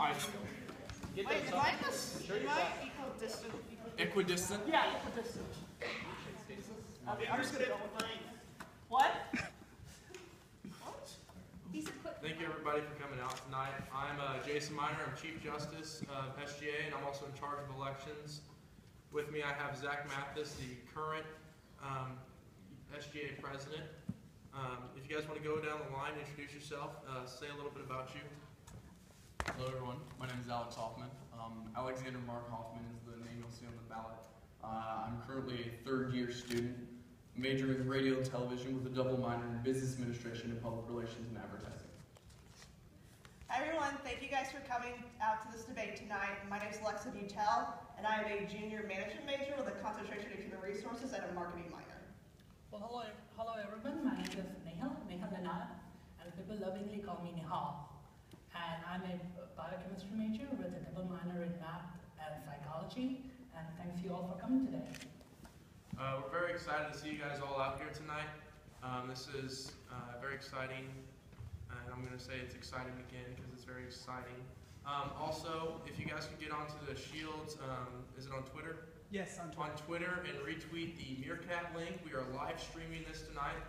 Wait, am I equidistant? Equidistant? Yeah, equidistant. Okay, I'm just gonna go with mine. What? Thank you everybody for coming out tonight. I'm Jason Miner, I'm Chief Justice of SGA, and I'm also in charge of elections. With me I have Zach Mathis, the current SGA president. If you guys want to go down the line, introduce yourself, say a little bit about you. Hello everyone, my name is Alex Hoffman. Alexander Mark Hoffman is the name you'll see on the ballot. I'm currently a third-year student, majoring in radio and television with a double minor in business administration and public relations and advertising. Hi everyone, thank you guys for coming out to this debate tonight. My name is Alexa Butel, and I am a junior management major with a concentration in human resources and a marketing minor. Well, hello everyone. My name is Nehal Lanada, and people lovingly call me Nehal. And I'm a biochemistry major with a double minor in math and psychology. And thanks you all for coming today. We're very excited to see you guys all out here tonight. This is very exciting, and I'm going to say it's exciting again because it's very exciting. Also, if you guys could get onto the Shields, is it on Twitter? Yes, on Twitter. On Twitter, and retweet the Meerkat link. We are live streaming this tonight.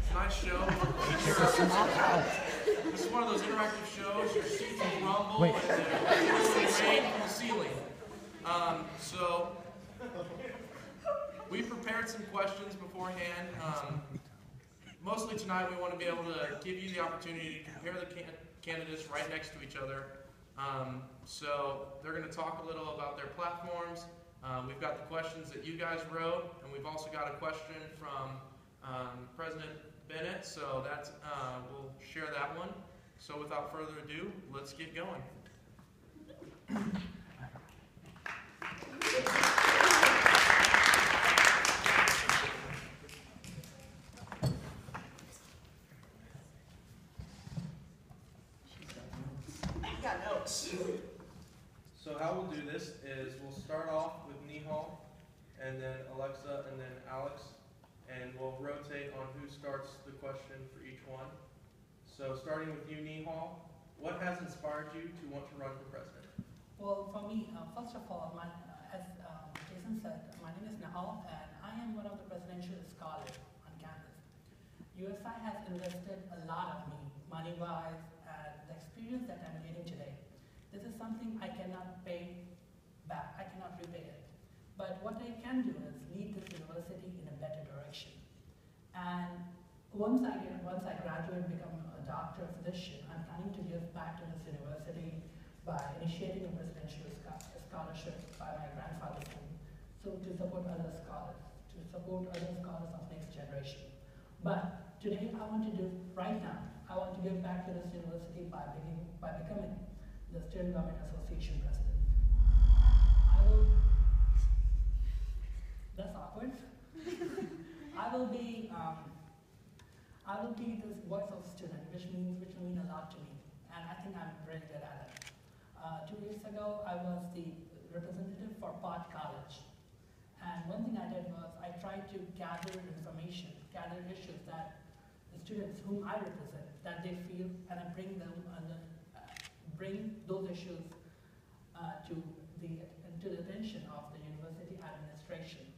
Tonight's show. This is one of those interactive shows. Your seats will rumble and there's rain from the ceiling. So we prepared some questions beforehand. Mostly tonight we want to be able to give you the opportunity to compare the candidates right next to each other. So they're going to talk a little about their platforms. We've got the questions that you guys wrote, and we've also got a question from President Bennett, so that's, we'll share that one. So without further ado, let's get going. So how we'll do this is we'll start off with Nehal, and then Alexa, and then Alex, and we'll rotate on who starts the question for each one. So starting with you, Nehal, what has inspired you to want to run for president? Well, for me, first of all, as Jason said, my name is Nehal, and I am one of the presidential scholars on campus. USI has invested a lot of me, money-wise, and the experience that I'm getting today. This is something I cannot pay back. I cannot repay it. But what I can do is lead this university in a better direction. And once I graduate and become a doctor of physician, I'm planning to give back to this university by initiating a presidential scholarship by my grandfather's son, so to support other scholars, of next generation. But today I want to do, right now, I want to give back to this university by becoming the Student Government Association president. That's awkward. I will be this voice of student, which will mean a lot to me, and I think I'm really good at it. 2 weeks ago, I was the representative for Pot College, and one thing I did was I tried to gather information, gather issues that the students whom I represent, that they feel, and I bring them bring those issues to the attention of the university administration.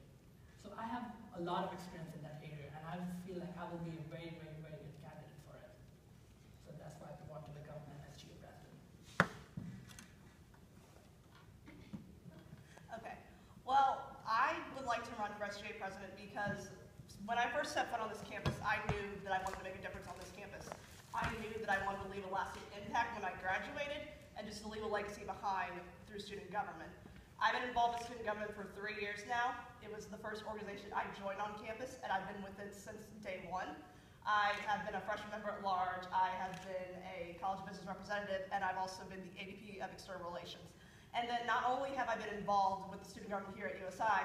So I have a lot of experience in that area, and I feel like I will be a very, very, very good candidate for it. So that's why I want to become an SGA president. Okay, well, I would like to run for SGA president because when I first set foot on this campus, I knew that I wanted to make a difference on this campus. I knew that I wanted to leave a lasting impact when I graduated and just to leave a legacy behind through student government. I've been involved in student government for 3 years now. It was the first organization I joined on campus, and I've been with it since day one. I have been a freshman member at large, I have been a college business representative, and I've also been the AVP of External Relations. And then not only have I been involved with the student government here at USI,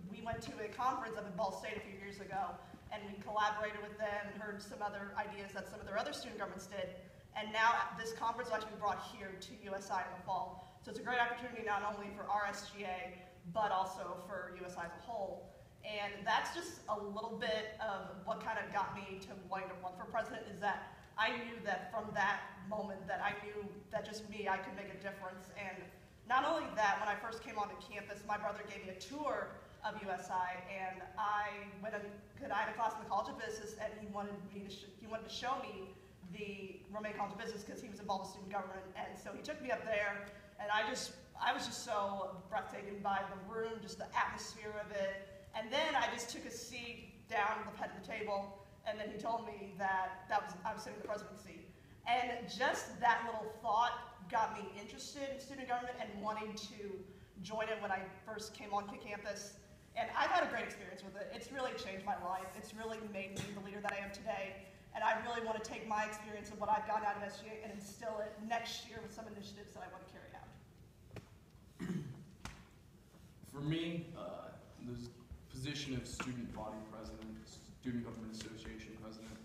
we went to a conference up in Ball State a few years ago, and we collaborated with them and heard some other ideas that some of their other student governments did. And now this conference will actually be brought here to USI in the fall. So it's a great opportunity not only for our SGA, but also for USI as a whole. And that's just a little bit of what kind of got me to wanting to run for president, is that I knew that from that moment that I knew that just me, I could make a difference. And not only that, when I first came onto campus, my brother gave me a tour of USI, and I had a class in the College of Business, and he wanted to show me the Romay College of Business because he was involved with student government, and so he took me up there, and I was just so breathtaking by the room, just the atmosphere of it. And then I just took a seat down at the head of the table, and then he told me that I was sitting in the presidency. And just that little thought got me interested in student government and wanting to join it when I first came onto campus. And I've had a great experience with it. It's really changed my life. It's really made me the leader that I am today. And I really want to take my experience of what I've gotten out of SGA and instill it next year with some initiatives that I want to carry out. For me, the position of student body president, student government association president,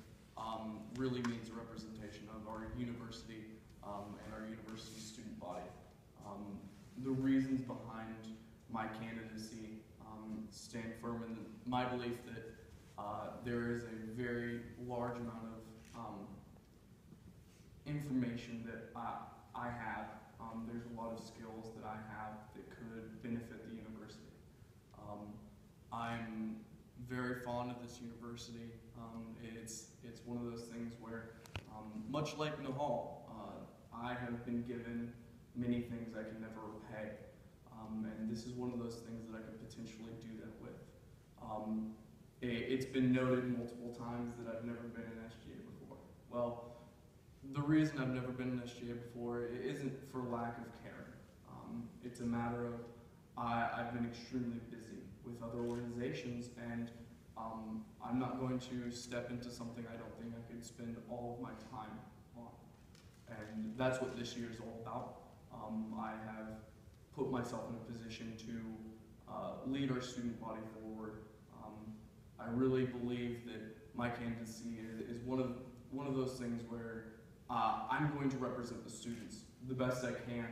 really means a representation of our university and our university student body. The reasons behind my candidacy stand firm in my belief that there is a very large amount of information that I have. There's a lot of skills that I have that could benefit the university. I'm very fond of this university. It's one of those things where, much like Nahal, I have been given many things I can never repay. And this is one of those things that I could potentially do that with. It's been noted multiple times that I've never been in SGA before. Well, the reason I've never been in SGA before isn't for lack of caring. It's a matter of I've been extremely busy with other organizations, and I'm not going to step into something I don't think I could spend all of my time on. And that's what this year is all about. I have put myself in a position to lead our student body forward. I really believe that my candidacy is one of those things where I'm going to represent the students the best I can,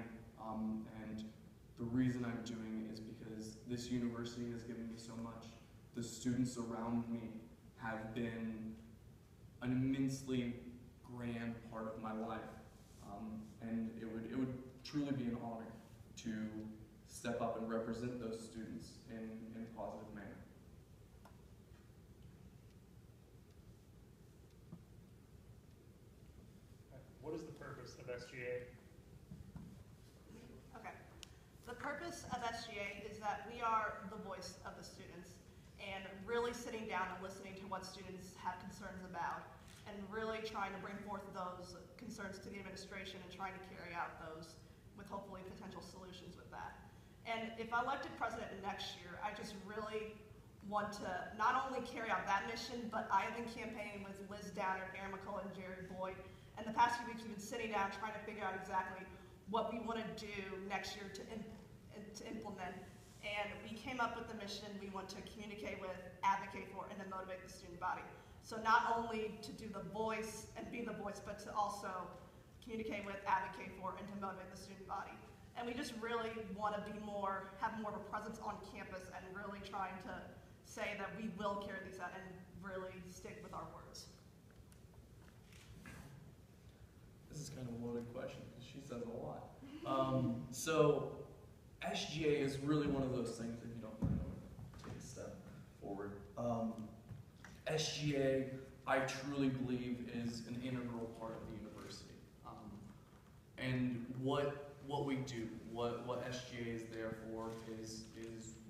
and the reason I'm doing it is because this university has given me so much. The students around me have been an immensely grand part of my life, and it would truly be an honor to step up and represent those students in a positive manner. What is the purpose of SGA? Okay. The purpose of SGA is that we are the voice of the students, and really sitting down and listening to what students have concerns about, and really trying to bring forth those concerns to the administration and trying to carry out those with hopefully potential solutions with that. And if elected president next year, I just really want to not only carry out that mission, but I have been campaigning with Liz Downer, Aaron McCullough, and Jerry Boyd. And the past few weeks we've been sitting down trying to figure out exactly what we want to do next year to implement. And we came up with the mission we want to communicate with, advocate for, and to motivate the student body. So not only to do the voice and be the voice, but to also communicate with, advocate for, and to motivate the student body. And we just really want to have more of a presence on campus and really trying to say that we will carry these out and really stick with our words. This is kind of a loaded question because she says a lot. So SGA is really one of those things that you don't really know to take a step forward. SGA, I truly believe, is an integral part of the university. And what we do, what SGA is there for is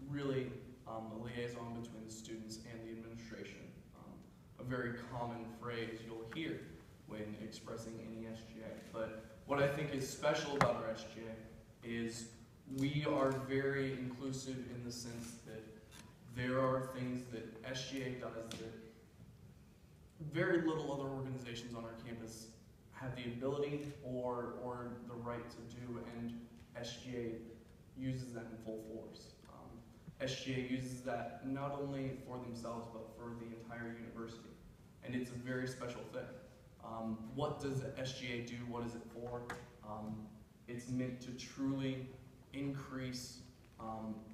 really a liaison between the students and the administration. A very common phrase you'll hear when expressing any SGA. But what I think is special about our SGA is we are very inclusive in the sense that there are things that SGA does that very little other organizations on our campus have the ability or the right to do, and SGA uses that in full force. SGA uses that not only for themselves, but for the entire university. And it's a very special thing. What does SGA do? What is it for? It's meant to truly increase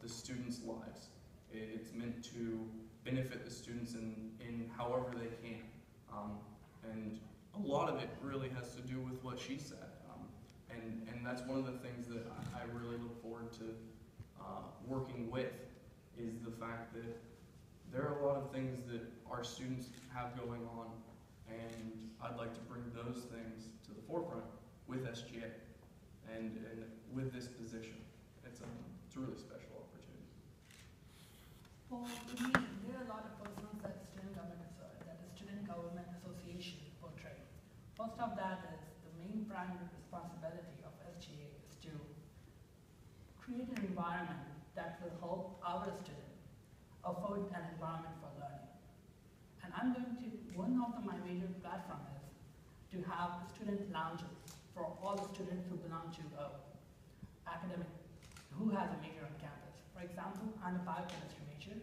the students' lives. It's meant to benefit the students in however they can. And a lot of it really has to do with what she said. And that's one of the things that I really look forward to working with, is the fact that there are a lot of things that our students have going on, and I'd like to bring those things to the forefront with SGA and with this position. It's a really special opportunity. For me, there are a lot of persons that the Student Government Association portray. First of that is the main primary responsibility of SGA is to create an environment that will help our students afford an environment for learning. And one of my major platform is to have student lounges for all the students who belong to who has a major on campus. For example, I'm a biochemistry major.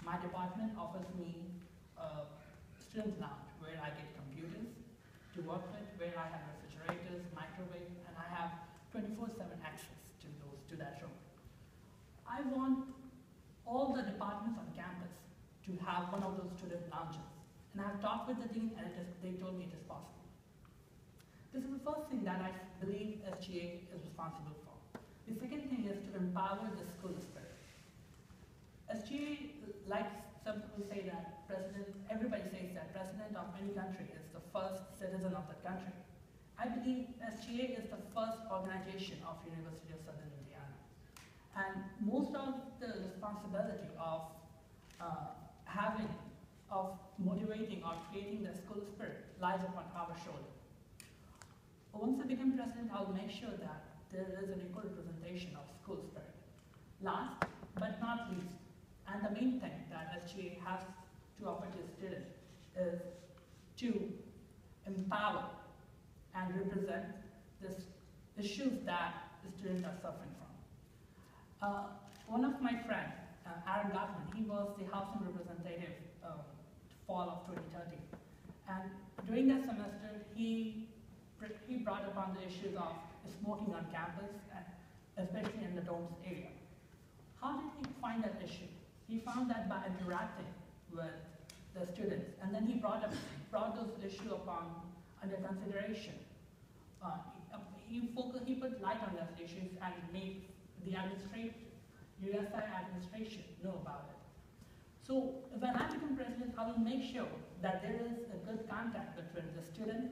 My department offers me a student lounge where I get computers to work with, where I have refrigerators, microwave, and I have 24/7 access to that room. I want all the departments on campus to have one of those student lounges. And I've talked with the dean, and they told me it is possible. This is the first thing that I believe SGA is responsible for. The second thing is to empower the school spirit. SGA, like some people say that everybody says that president of any country is the first citizen of the country. I believe SGA is the first organization of University of Southern Indiana. And most of the responsibility of motivating or creating the school spirit lies upon our shoulder. Once I become president, I'll make sure that there is an equal representation of school spirit. Last but not least, and the main thing that SGA has to offer to students is to empower and represent the issues that the students are suffering from. One of my friends, Aaron Gottman, he was the housing representative fall of 2013. And during that semester, he brought upon the issues of smoking on campus, especially in the dorms area. How did he find that issue? He found that by interacting with the students, and then he brought those issues under consideration. He put light on those issues and made the USI administration know about it. So when I become president, I will make sure that there is a good contact between the student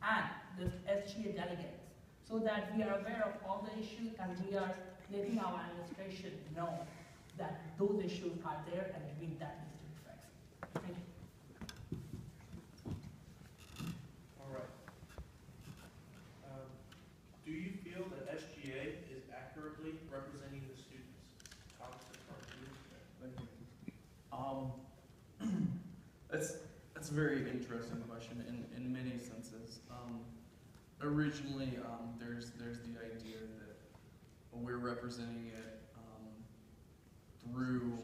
and the SGA delegates, so that we are aware of all the issues and we are letting our administration know that those issues are there and that needs to be fixed. Thank you. All right. Do you feel that SGA is accurately representing the students? That's a very interesting question in many senses. Originally, there's the idea that we're representing it through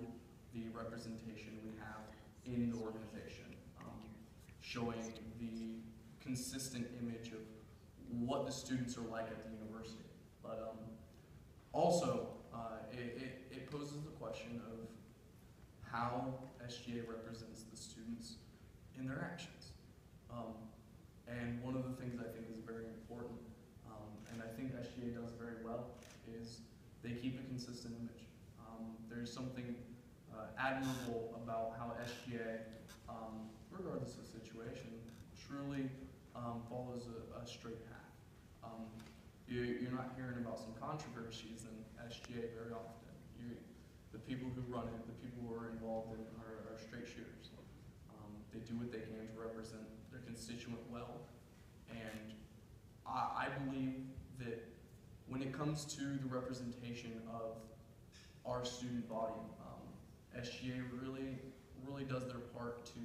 the representation we have in the organization, showing the consistent image of what the students are like at the university. But also, it poses the question of how SGA represents the students in their actions. And one of the things I think is very important, and I think SGA does very well, is they keep a consistent image. There's something admirable about how SGA, regardless of situation, truly follows a straight path. You're not hearing about some controversies in SGA very often. The people who run it, the people who are involved in it are straight shooters. They do what they can to represent their constituent well. And I believe that when it comes to the representation of our student body, SGA really does their part to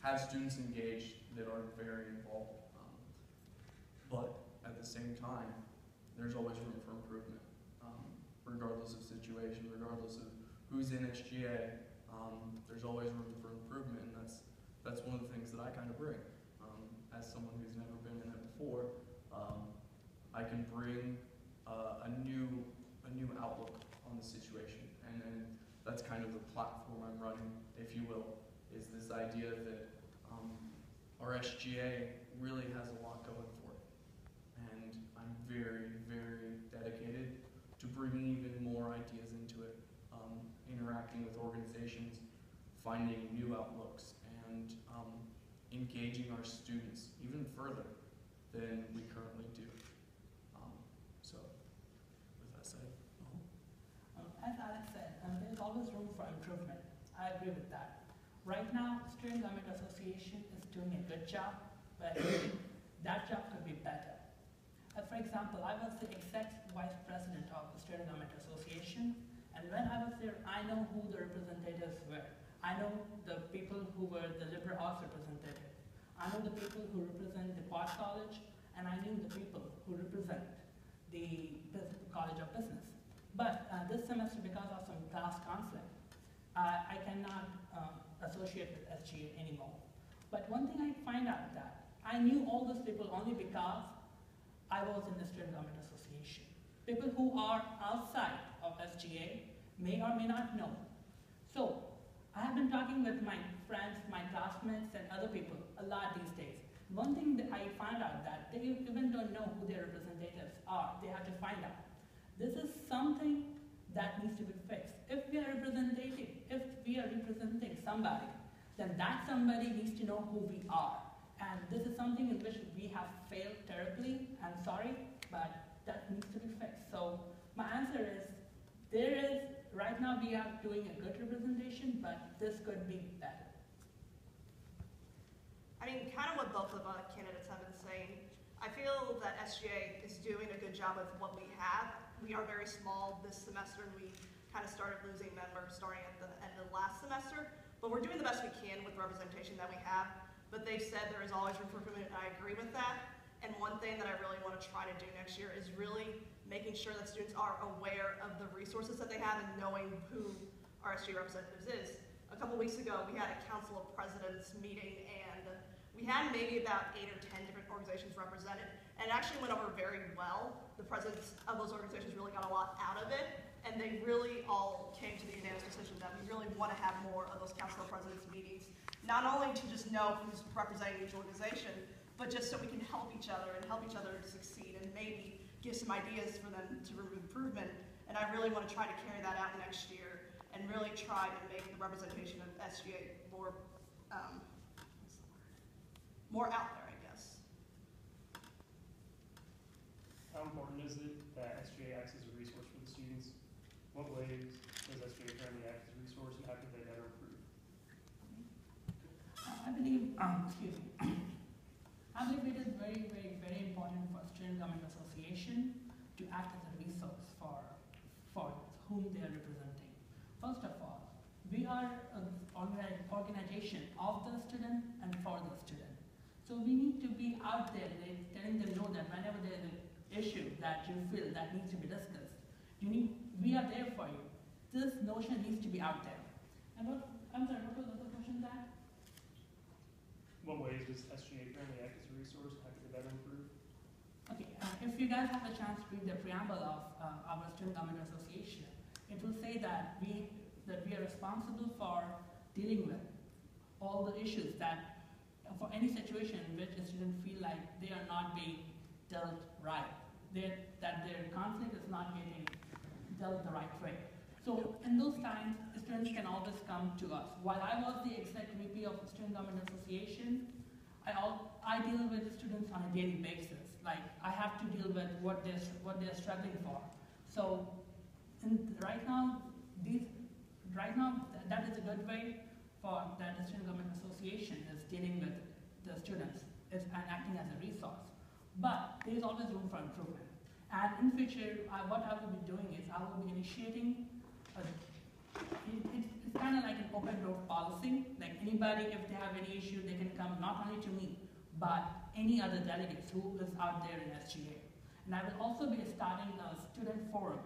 have students engaged that are very involved. But at the same time, there's always room for improvement. Regardless of situation, regardless of who's in SGA, there's always room for improvement, and that's one of the things that I kind of bring. As someone who's never been in it before, I can bring a new outlook on the situation, and that's kind of the platform I'm running, if you will, is this idea that our SGA really has a lot going for it. And I'm very, very dedicated to bringing even more ideas into it, interacting with organizations, finding new outlooks, and engaging our students even further than we currently do. So, with that said, As Alex said, there's always room for improvement. I agree with that. Right now, Student Government Association is doing a good job, but that job could be better. For example, I was the exec vice president of the Student Government Association, and when I was there, I know who the representatives were. I know the people who were the liberal arts representative. I know the people who represent the Quad College, and I knew the people who represent the College of Business. But this semester, because of some class conflict, I cannot associate with SGA anymore. But one thing I find out that I knew all those people only because I was in the Student Government Association. People who are outside of SGA may or may not know. So I have been talking with my friends, my classmates, and other people a lot these days. One thing that I found out that they even don't know who their representatives are. They have to find out. This is something that needs to be fixed. If we are representing somebody, then that somebody needs to know who we are. And this is something in which we have failed terribly. I'm sorry, but that needs to be fixed. So my answer is, right now we are doing a good representation, but this could be better. I mean, kind of what both of our candidates have been saying. I feel that SGA is doing a good job with what we have. We are very small this semester, and we kind of started losing members starting at the end of last semester. But we're doing the best we can with the representation that we have. But they've said there is always room for improvement, and I agree with that. And one thing that I really want to try to do next year is really making sure that students are aware of the resources that they have and knowing who our SGA representatives is. A couple weeks ago, we had a Council of Presidents meeting, and we had maybe about 8 or 10 different organizations represented, and it actually went over very well. The presidents of those organizations really got a lot out of it, and they really all came to the unanimous decision that we really want to have more of those Council of Presidents meetings, not only to just know who's representing each organization, but just so we can help each other and help each other to succeed and maybe give some ideas for them to improvement. And I really want to try to carry that out next year and really try to make the representation of SGA more out there, I guess. How important is it that SGA acts as a resource for the students? What ways does SGA currently act as a resource, and how could they better improve? I believe, I believe it is very, very, very important for Student Government Association to act as a resource for whom they are representing. First of all, we are an organization of the student and for the student. So we need to be out there letting them know that whenever there is an issue that you feel that needs to be discussed, we are there for you. This notion needs to be out there. And I'm sorry, what was the other question that? What ways does SGA currently act as a resource, and how could they better improve? Okay, if you guys have a chance to read the preamble of our Student Government Association, it will say that we are responsible for dealing with all the issues that, for any situation in which a student feel like they are not being dealt right, that their conflict is not getting dealt the right way. So in those times, students can always come to us. While I was the executive VP of the Student Government Association, I deal with students on a daily basis. Like, I have to deal with what they're struggling for. So right now, that is a good way for that the Student Government Association is dealing with the students and acting as a resource. But there is always room for improvement. And in future, what I will be doing is I will be initiating it's kind of like an open door policy. Like, anybody, if they have any issue, they can come not only to me, but any other delegates who is out there in SGA. And I will also be starting a student forum.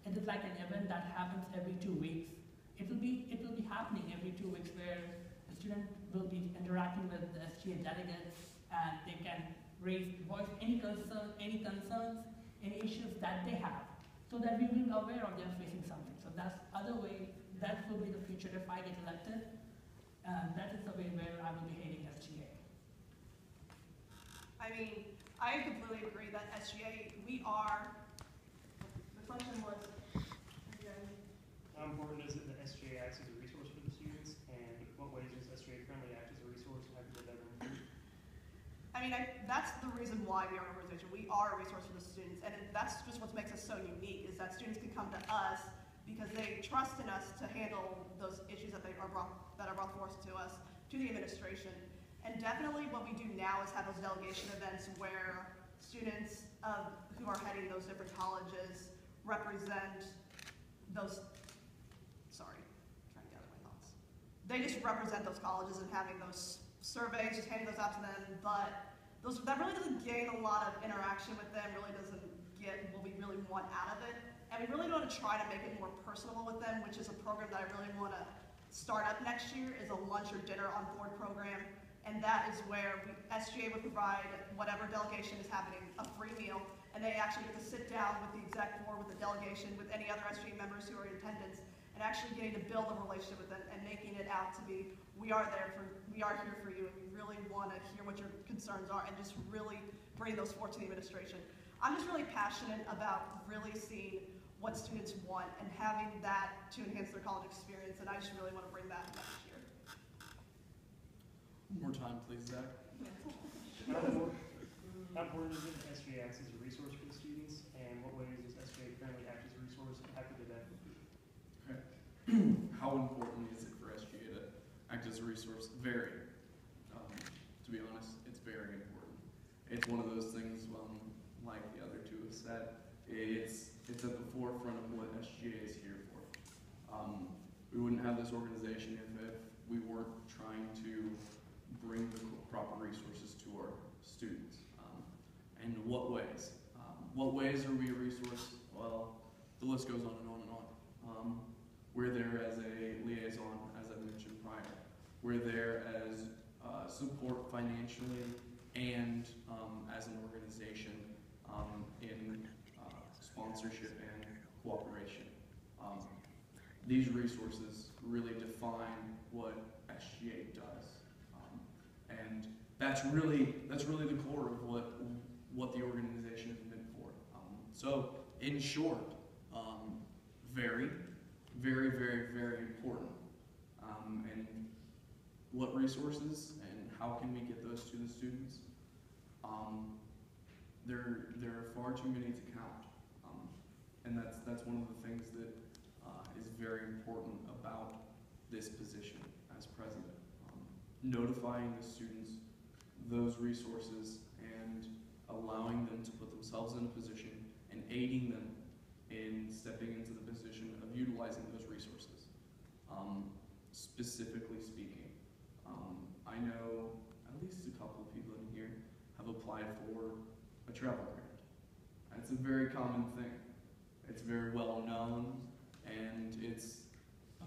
It is like an event that happens every 2 weeks. It will be happening every 2 weeks, where the student will be interacting with the SGA delegates, and they can voice any concerns, any issues that they have, so that we will be aware of them facing something. So that's other way that will be the future if I get elected. That is the way where I will be heading SGA. I mean, I completely agree that SGA, the question was, again, How important is it that SGA acts as a resource for the students, and what ways does SGA currently act as a resource, and how can they better improve? I mean, that's the reason why we are an organization. We are a resource for the students, and that's just what makes us so unique, is that students can come to us because they trust in us to handle those issues that are brought forth to us, to the administration. And definitely what we do now is have those delegation events where students who are heading those different colleges represent those, sorry, trying to gather my thoughts. They just represent those colleges and having those surveys, just handing those out to them, but that really doesn't gain a lot of interaction with them, really doesn't get what we really want out of it. And we really want to try to make it more personable with them, which is a program that I really want to start up next year, is a lunch or dinner on board program. And that is where SGA would provide whatever delegation is happening, a free meal, and they actually get to sit down with the exec board, with the delegation, with any other SGA members who are in attendance, and actually getting to build a relationship with them and making it out to be, we are here for you, and we really want to hear what your concerns are, and just really bring those forth to the administration. I'm just really passionate about really seeing what students want and having that to enhance their college experience, and I just really want to bring that next year. One more time, please, Zach. How important is it that SGA acts as a resource for the students, and what ways does SGA currently act as a resource, and how can they better improve? How important is it for SGA to act as a resource? Very. To be honest, it's very important. It's one of those things, like the other two have said, it's at the forefront of what SGA is here for. We wouldn't have this organization if we weren't trying to bring the proper resources to our students. And what ways? What ways are we a resource? Well, the list goes on and on and on. We're there as a liaison, as I mentioned prior. We're there as support financially and as an organization in sponsorship and cooperation. These resources really define what SGA does. And that's really the core of what the organization is meant for. So in short, very, very, very, very important. And what resources and how can we get those to the students? There are far too many to count. And that's one of the things that is very important about this position as president. Notifying the students those resources and allowing them to put themselves in a position and aiding them in stepping into the position of utilizing those resources. Specifically speaking, I know at least a couple of people in here have applied for a travel grant. That's a very common thing. It's very well known, and it's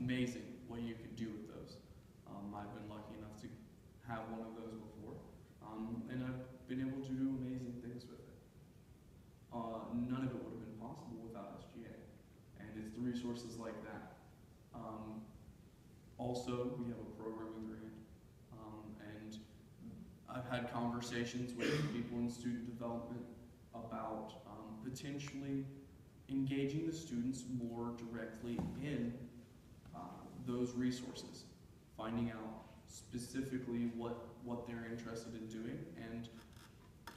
amazing what you can do with those. I've been lucky enough to have one of those before, and I've been able to do amazing things with it. None of it would have been possible without SGA, and it's the resources like that. Also, we have a programming grant, and I've had conversations with people in student development about potentially engaging the students more directly in those resources, finding out specifically what they're interested in doing, and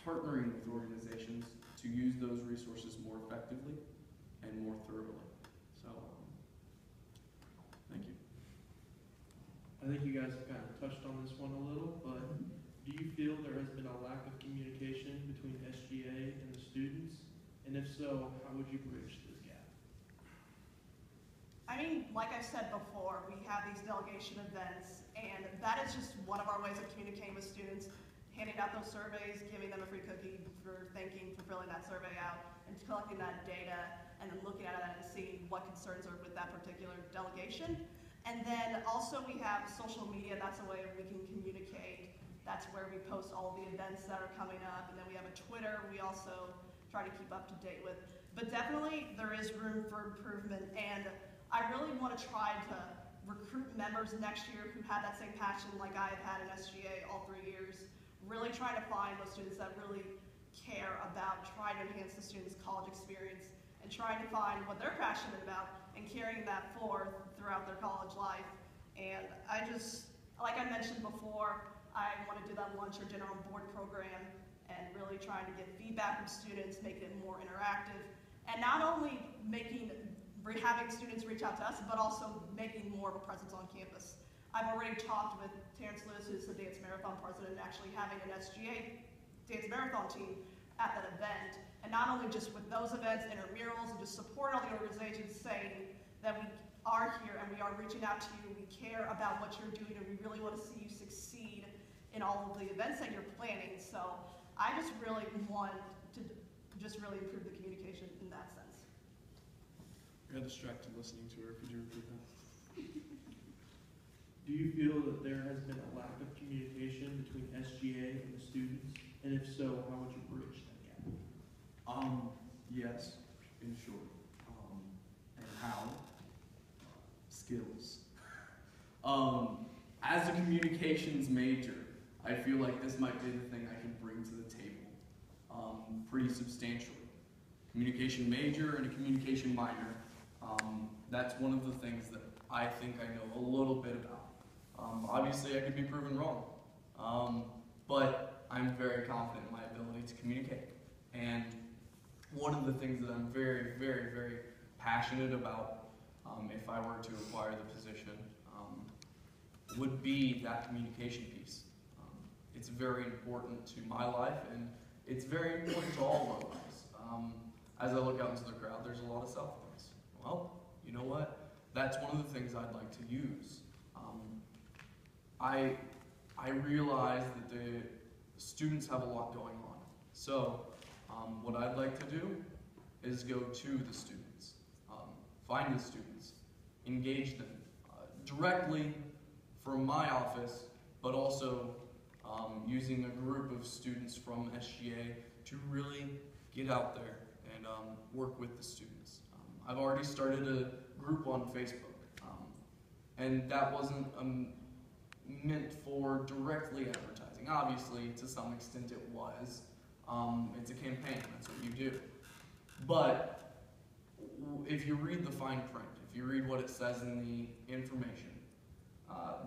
partnering with organizations to use those resources more effectively and more thoroughly. So, thank you. I think you guys have kind of touched on this one a little, but do you feel there has been a lack of communication between SGA and the students? And if so, how would you bridge this gap? I mean, like I said before, we have these delegation events, and that is just one of our ways of communicating with students, handing out those surveys, giving them a free cookie for filling that survey out, and collecting that data, and then looking at it and seeing what concerns are with that particular delegation. And then also we have social media. That's a way we can communicate. That's where we post all the events that are coming up. And then we have a Twitter we also try to keep up to date with. But definitely there is room for improvement. And I really want to try to recruit members next year who have that same passion like I have had in SGA all 3 years. Really trying to find those students that really care about trying to enhance the students' college experience and trying to find what they're passionate about and carrying that forth throughout their college life. And I just, like I mentioned before, I want to do that lunch or dinner on board program and really trying to get feedback from students, making it more interactive, and not only having students reach out to us, but also making more of a presence on campus. I've already talked with Terrence Lewis, who's the dance marathon president, and actually having an SGA dance marathon team at that event. And not only just with those events, intramurals, and just supporting all the organizations saying that we are here and we are reaching out to you, we care about what you're doing, and we really want to see you succeed in all of the events that you're planning. So I just really want to just really improve the communication in that sense. I got distracted listening to her. Could you repeat that? Do you feel that there has been a lack of communication between SGA and the students? And if so, how would you bridge that gap? Yes, in short. And how? Skills. As a communications major, I feel like this might be the thing I can bring to the table pretty substantially. Communication major and a communication minor. That's one of the things that I think I know a little bit about. Obviously, I could be proven wrong, but I'm very confident in my ability to communicate. And one of the things that I'm very, very, very passionate about, if I were to acquire the position, would be that communication piece. It's very important to my life, and it's very important to all of our lives. As I look out into the crowd, there's a lot of self-things. Well, you know what? That's one of the things I'd like to use. I realize that the students have a lot going on. So what I'd like to do is go to the students, find the students, engage them directly from my office, but also using a group of students from SGA to really get out there and work with the students. I've already started a group on Facebook, and that wasn't meant for directly advertising. Obviously, to some extent it was. It's a campaign, that's what you do. But if you read the fine print, if you read what it says in the information,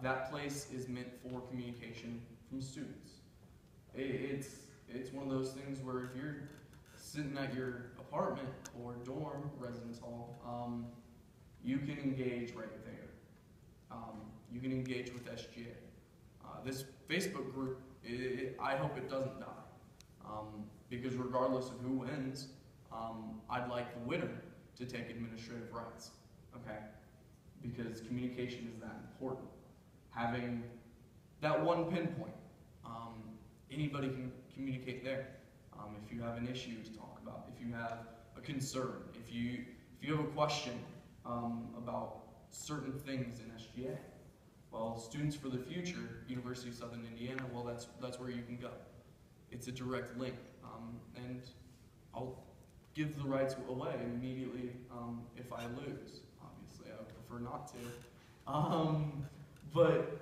that place is meant for communication from students. It's one of those things where if you're sitting at your apartment or dorm, residence hall, you can engage right there. You can engage with SGA. This Facebook group, I hope it doesn't die. Because regardless of who wins, I'd like the winner to take administrative rights, okay? Because communication is that important. Having that one pinpoint, anybody can communicate there. If you have an issue to talk about, if you have a concern, if you have a question about certain things in SGA, well, Students for the Future, University of Southern Indiana, well, that's where you can go. It's a direct link, and I'll give the rights away immediately if I lose. Obviously, I would prefer not to. But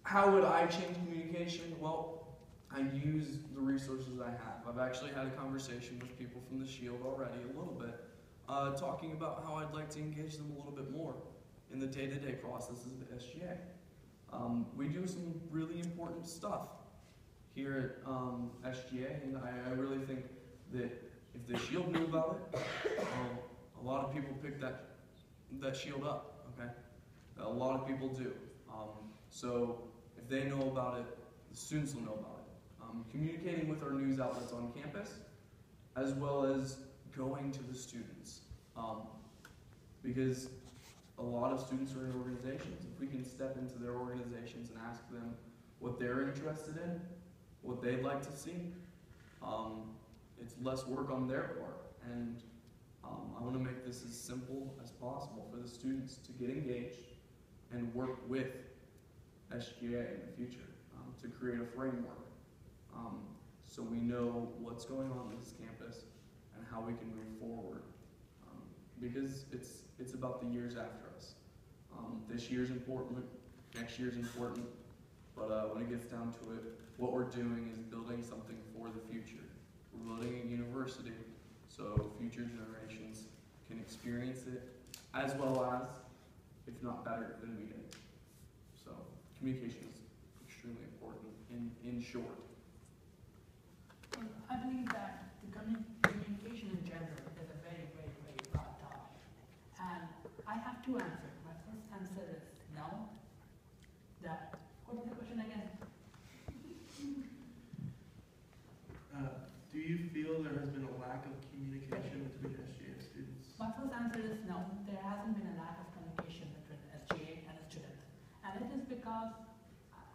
how would I change communication? Well, I use the resources I have. I've actually had a conversation with people from the Shield already a little bit, talking about how I'd like to engage them a little bit more in the day-to-day processes of SGA. We do some really important stuff here at SGA, and I really think that if the Shield knew about it, a lot of people pick that Shield up, okay? A lot of people do. So if they know about it, the students will know about it. Communicating with our news outlets on campus, as well as going to the students. Because a lot of students are in organizations. If we can step into their organizations and ask them what they're interested in, what they'd like to see, it's less work on their part. And I want to make this as simple as possible for the students to get engaged and work with SGA in the future to create a framework so we know what's going on in this campus and how we can move forward because it's about the years after us. This year's important, next year's important, but when it gets down to it, what we're doing is building something for the future. We're building a university so future generations can experience it as well as, if not better than we did. So communication is extremely important in short. Well, I believe that the communication in general is a very, very, very broad topic. And I have two answers. My first answer is no. What was the question again? Do you feel there has been a lack of communication between SGA students? My first answer is no. There hasn't been a lack of communication between SGA and a student. And it is because,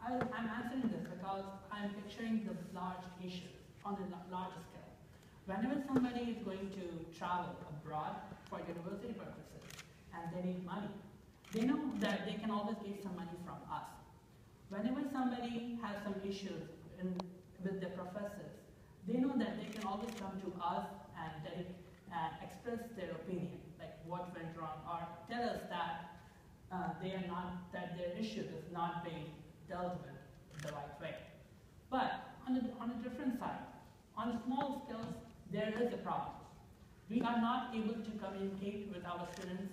I'm answering this because I'm picturing the large issue on a larger scale. Whenever somebody is going to travel abroad for university purposes and they need money, they know that they can always get some money from us. Whenever somebody has some issues with their professors, they know that they can always come to us and express their opinion, like what went wrong, or tell us that that their issue is not being dealt with the right way. But on a different side, on small scales, there is a problem. We are not able to communicate with our students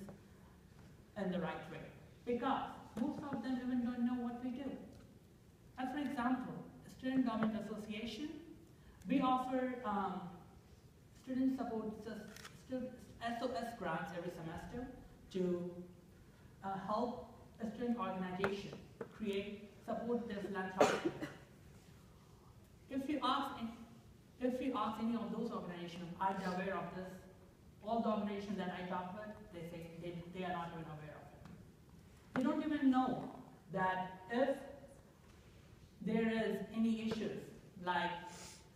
in the right way because most of them even don't know what we do. As for example, Student Government Association, we offer student support SOS grants every semester to help a student organization support their philanthropy. If you ask any of those organizations, are they aware of this? All the organizations that I talk with, they say they are not even aware of it. They don't even know that if there is any issues, like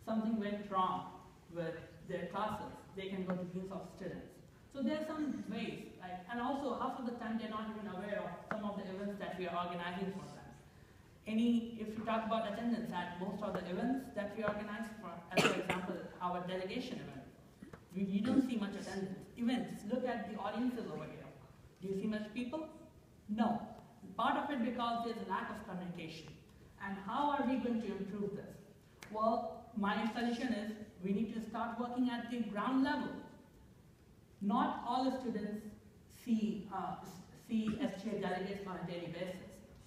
something went wrong with their classes, they can go to groups of students. So there are some ways, and also half of the time they're not even aware of some of the events that we are organizing for them. If you talk about attendance at most of the events that we organize as for example, our delegation event, you don't see much attendance. Events, look at the audiences over here. Do you see much people? No. Part of it because there's a lack of communication. And how are we going to improve this? Well, my suggestion is we need to start working at the ground level. Not all the students see SGA delegates on a daily basis,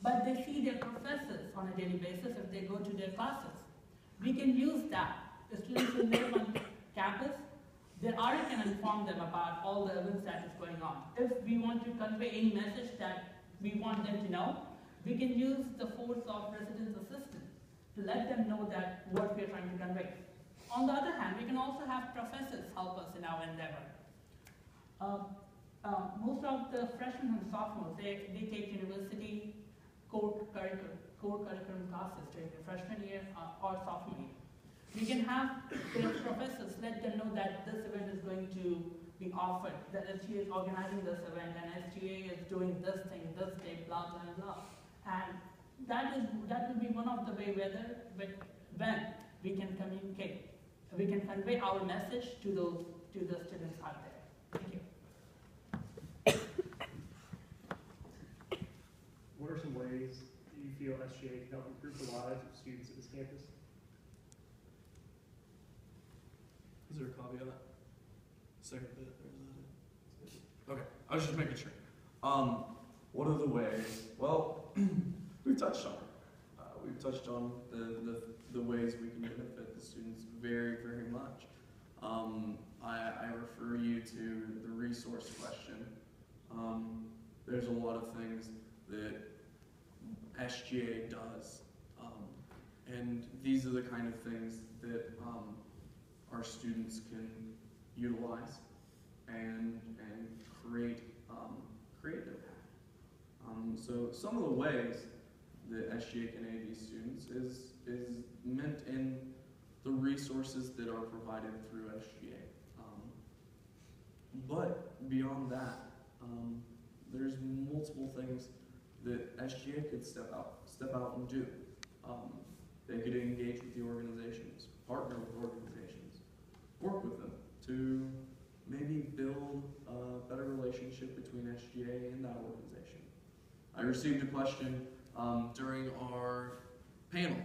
but they see their professors on a daily basis if they go to their classes. We can use that. The students who live on campus, their RA can inform them about all the events that is going on. If we want to convey any message that we want them to know, we can use the force of residence assistance to let them know that what we are trying to convey. On the other hand, we can also have professors help us in our endeavor. Most of the freshmen and sophomores, they take university core curriculum classes during the freshman year or sophomore year. We can have their professors let them know that this event is going to be offered, that SGA is organizing this event, and SGA is doing this thing, this day, blah, blah, blah. And that will be one of the way when we can communicate, we can convey our message to the students out there. Thank you. What are some ways you feel SGA can help improve the lives of students at this campus? Is there a copy of that? Second bit, or is that it? Okay, I was just making sure. What are the ways? Well, we've touched on it. We've touched on the ways we can benefit the students very, very much. I refer you to the resource question. There's a lot of things that SGA does, and these are the kind of things that our students can utilize and create impact. So some of the ways that SGA can aid these students is meant in the resources that are provided through SGA. But beyond that, there's multiple things that SGA could step out and do. They could engage with the organizations, partner with organizations, work with them to maybe build a better relationship between SGA and that organization. I received a question during our panel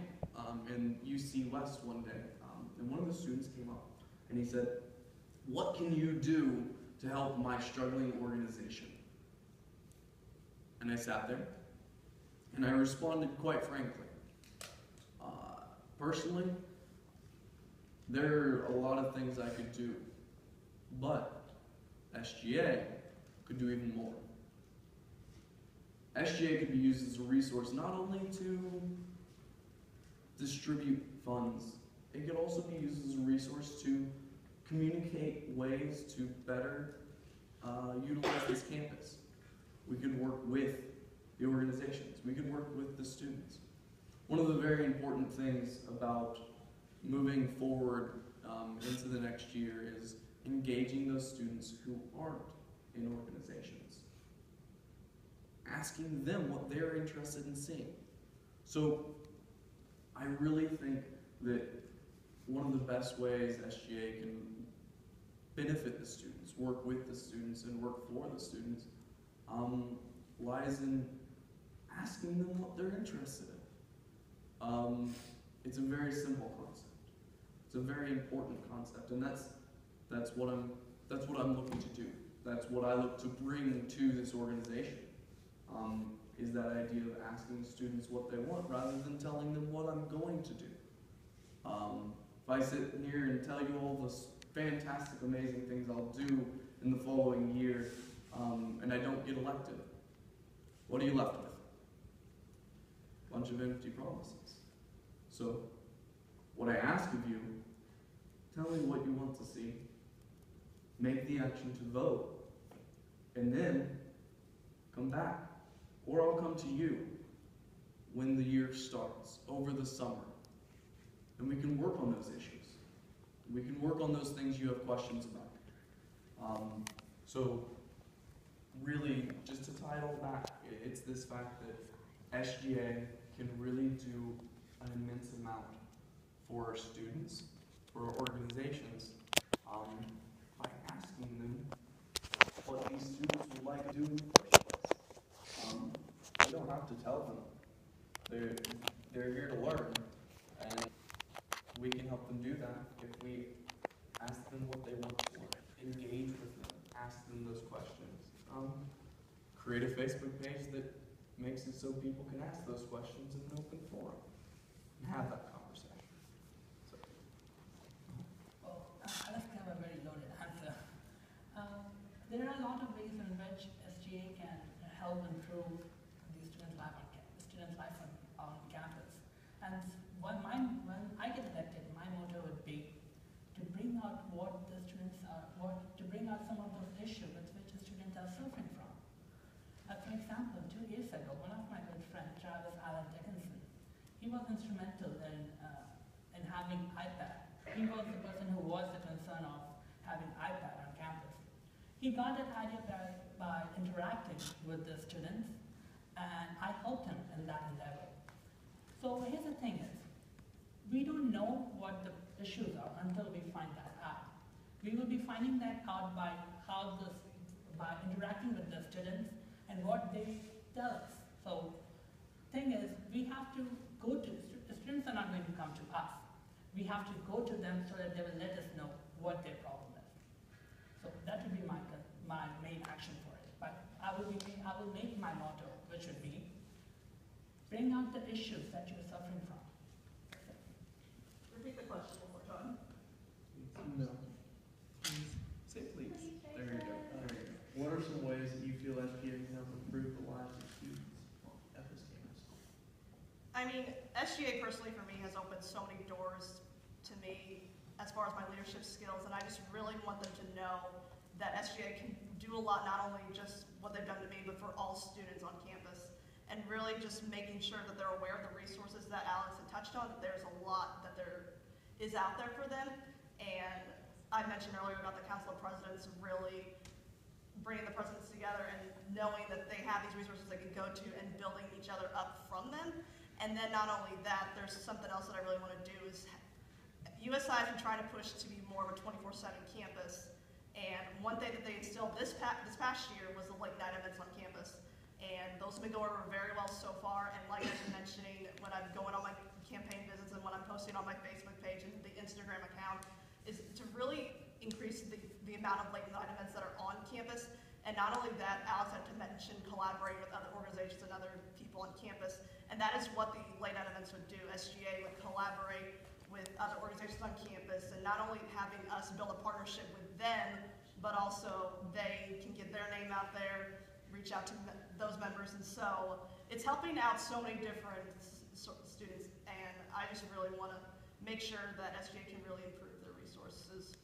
in UC West one day, and one of the students came up and he said, "What can you do to help my struggling organization?" And I sat there and I responded quite frankly. Personally, there are a lot of things I could do, but SGA could do even more. SGA could be used as a resource not only to distribute funds, it could also be used as a resource to communicate ways to better utilize this campus. We could work with the organizations. We could work with the students. One of the very important things about moving forward into the next year is engaging those students who aren't in organizations. Asking them what they're interested in seeing. So I really think that one of the best ways SGA can benefit the students, work with the students, and work for the students lies in asking them what they're interested in. It's a very simple concept. It's a very important concept, and that's what I'm looking to do. That's what I look to bring to this organization. Is that idea of asking students what they want rather than telling them what I'm going to do. If I sit here and tell you all the fantastic, amazing things I'll do in the following year, and I don't get elected, what are you left with? A bunch of empty promises. So, what I ask of you, tell me what you want to see, make the action to vote, and then come back. Or I'll come to you when the year starts, over the summer, and we can work on those issues. We can work on those things you have questions about. So really, just to tie it all back, it's this fact that SGA can really do an immense amount for our students, for our organizations, by asking them what these students would like to do in the first place. We don't have to tell them. They're here to learn, and we can help them do that if we ask them what they want to learn, engage with them, ask them those questions. Create a Facebook page that makes it so people can ask those questions in an open forum and have that conversation. So. Well, I just have a very loaded answer. There are a lot of ways in which SGA can help improve the students' life on campus. And when I get elected, my motto would be to bring out what the students are, to bring out some of those issues with which the students are suffering from. For example, 2 years ago, one of my good friends, Travis Allen Dickinson, he was instrumental in having iPad. He was the person who was the concern of having iPad on campus. He got that idea by interacting with the students, and I helped him in that endeavor. So here's the thing is, we don't know what the issues are until we find that out. We will be finding that out by interacting with the students and what they tell us. So thing is, we have to go to, the students are not going to come to us. We have to go to them so that they will let us know what their problem is. So that would be my main action for it. But I will make my motto, which would be, bring out the issues that you're suffering from. Repeat the question one more time. No. Say please. There you go. What are some ways that you feel SGA can help improve the lives of students at this campus? I mean, SGA personally for me has opened so many doors to me as far as my leadership skills, and I just really want them to know that SGA can do a lot, not only just what they've done to me, but for all students on campus. And really just making sure that they're aware of the resources that Alex had touched on, that there's a lot that there is out there for them. And I mentioned earlier about the Council of Presidents really bringing the presidents together and knowing that they have these resources they can go to and building each other up from them. And then not only that, there's something else that I really want to do is USI has been trying to push to be more of a 24/7 campus. And one last year was the late night events on campus. And those have been going over very well so far. And like I've been mentioning, when I'm going on my campaign visits and when I'm posting on my Facebook page and the Instagram account, is to really increase the amount of late night events that are on campus. And not only that, Alex had to mention collaborating with other organizations and other people on campus. And that is what the late night events would do. SGA would collaborate with other organizations on campus, and not only having us build a partnership with them, but also they can get their name out there, reach out to those members. And so it's helping out so many different students. And I just really want to make sure that SGA can really improve their resources.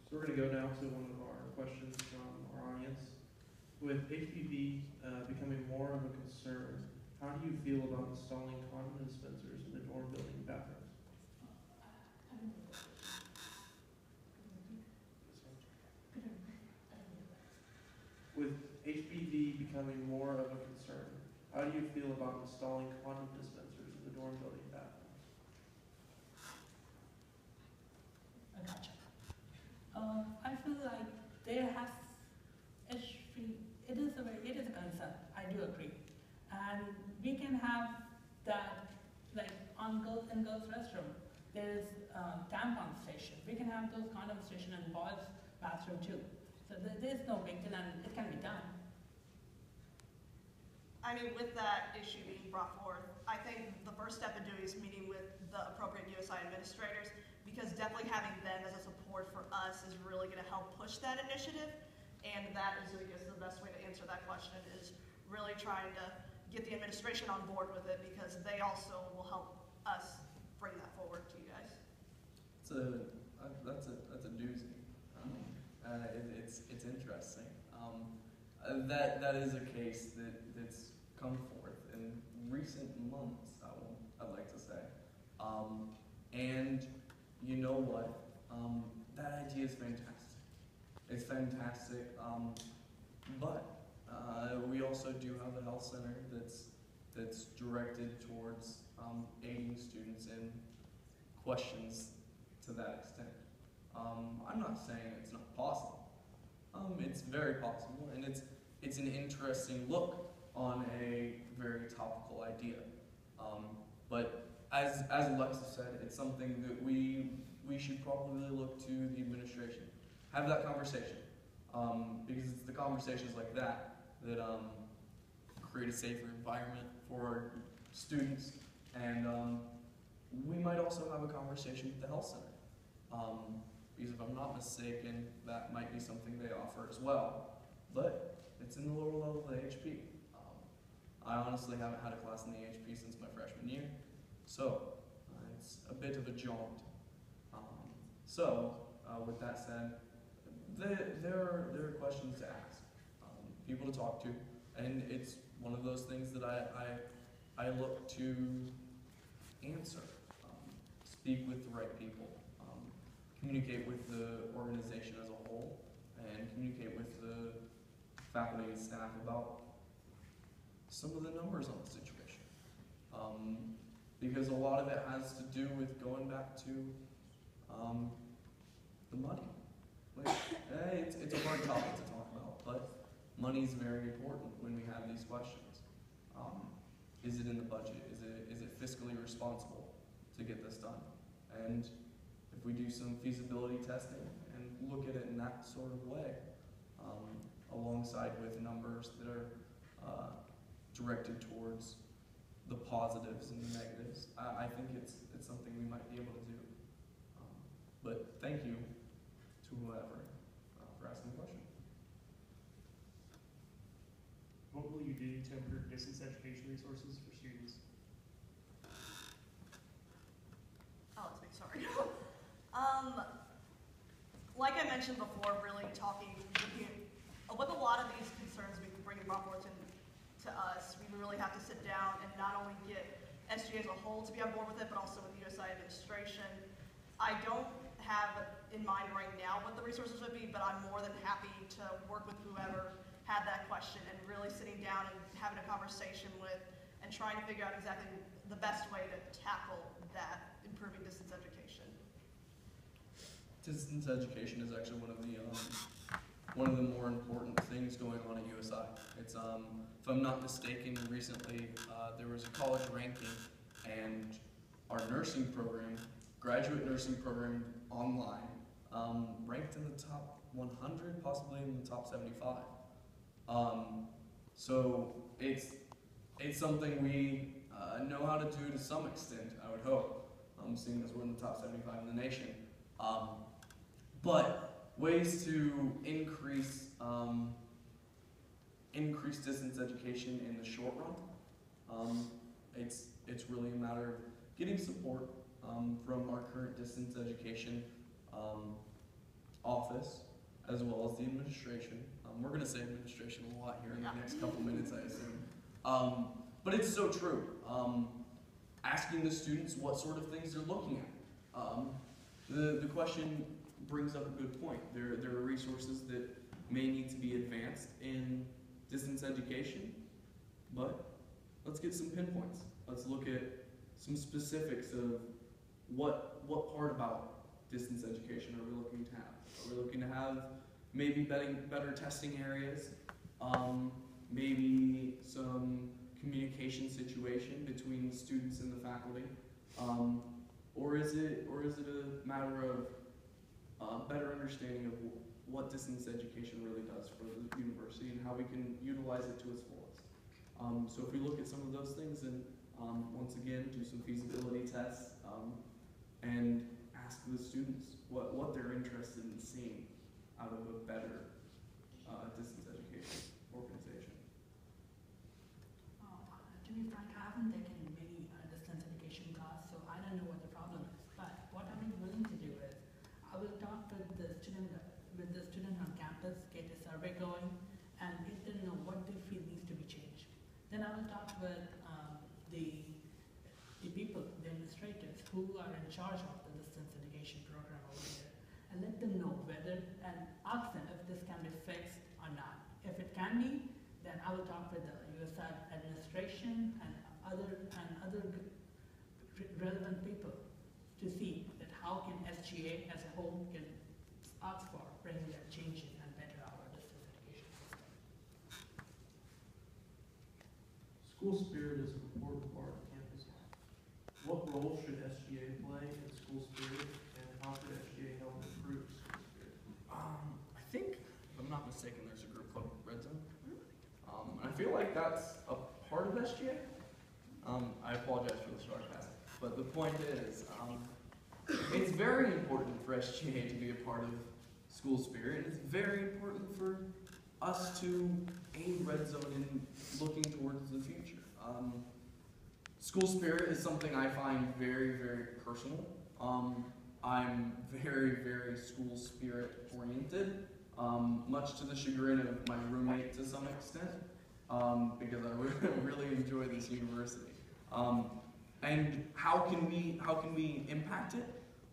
So we're going to go now to one of our questions from our audience. With HPV becoming more of a concern, how do you feel about installing condom dispensers in the dorm building bathrooms? With HPV becoming more of a concern, how do you feel about installing condom dispensers in the dorm building bathrooms? I gotcha. I feel like there has it is a concern. I do agree, and we can have that like in girls' restroom. There is tampon station. We can have those condom station in boys' bathroom too. So there's no big deal, and it can be done. I mean, with that issue being brought forth, I think the first step in doing is meeting with the appropriate USI administrators, because definitely having them as a support for us is really going to help push that initiative. And that is, I guess, the best way to answer that question is really trying to get the administration on board with it, because they also will help us bring that forward to you guys. That's a doozy. It's interesting. That is a case that's come forth in recent months. I'd like to say, and you know what? That idea is fantastic. It's fantastic, but we also do have a health center that's directed towards aiding students in questions to that extent. I'm not saying it's not possible. It's very possible, and it's an interesting look on a very topical idea. But as Alexa said, it's something that we should probably look to the administration. Have that conversation, because it's the conversations like that create a safer environment for students, and we might also have a conversation with the health center, because if I'm not mistaken, that might be something they offer as well, but it's in the lower level of the HP. I honestly haven't had a class in the HP since my freshman year, so it's a bit of a jaunt. With that said, there are questions to ask, people to talk to, and it's one of those things that I look to answer, speak with the right people, communicate with the organization as a whole, and communicate with the faculty and staff about some of the numbers on the situation, because a lot of it has to do with going back to the money. Like, it's a hard topic to talk about, but money is very important when we have these questions. Is it in the budget? Is it fiscally responsible to get this done? And if we do some feasibility testing and look at it in that sort of way, alongside with numbers that are directed towards the positives and the negatives, I think it's something we might be able to do. But thank you to whoever for asking the question. What will you do to improve distance education resources for students? Oh, it's me, sorry. Like I mentioned before, really talking with a lot of these concerns we bring brought forward to us, we really have to sit down and not only get SGA as a whole to be on board with it, but also with the USI administration. I don't have in mind right now what the resources would be, but I'm more than happy to work with whoever had that question and really sitting down and having a conversation with and trying to figure out exactly the best way to tackle that improving distance education. Distance education is actually one of the more important things going on at USI. It's if I'm not mistaken, recently there was a college ranking, and our nursing program, graduate nursing program online, ranked in the top 100, possibly in the top 75. So it's something we know how to do to some extent, I would hope, seeing as we're in the top 75 in the nation. But ways to increase distance education in the short run, it's really a matter of getting support from our current distance education office, as well as the administration. We're going to say administration a lot here in the next couple minutes, I assume. But it's so true. Asking the students what sort of things they're looking at. The question brings up a good point. There are resources that may need to be advanced in distance education, but let's get some pinpoints. Let's look at some specifics of what part about distance education are we looking to have. Are we looking to have maybe better testing areas, maybe some communication situation between students and the faculty, or is it a matter of better understanding of what distance education really does for the university and how we can utilize it to its fullest. So if we look at some of those things and once again do some feasibility tests and ask the students what they're interested in seeing out of a better distance education organization. To be frank, I haven't taken many distance education class, so I don't know what the problem is. But what I'm willing to do is, I will talk with the student on campus, get a survey going, and get to know what they feel needs to be changed. Then I will talk with the people, the administrators who are in charge of the distance education program over here, and let them know whether, and ask them if this can be fixed or not. If it can be, then I will talk with the USI administration and other relevant people to see that how can SGA as a whole can ask for bringing that changes and better our distance education system. School spirit is an important part of campus life. What role should SGA play in school spirit, and how could SGA help improve school spirit? I think, if I'm not mistaken, there's a group called Red Zone. And I feel like that's a part of SGA. I apologize for the sarcasm, but the point is, it's very important for SGA to be a part of school spirit. It's very important for us to aid Red Zone in looking towards the future. School spirit is something I find very, very personal. I'm very, very school spirit oriented, much to the chagrin of my roommate to some extent, because I really enjoy this university. And how can we impact it?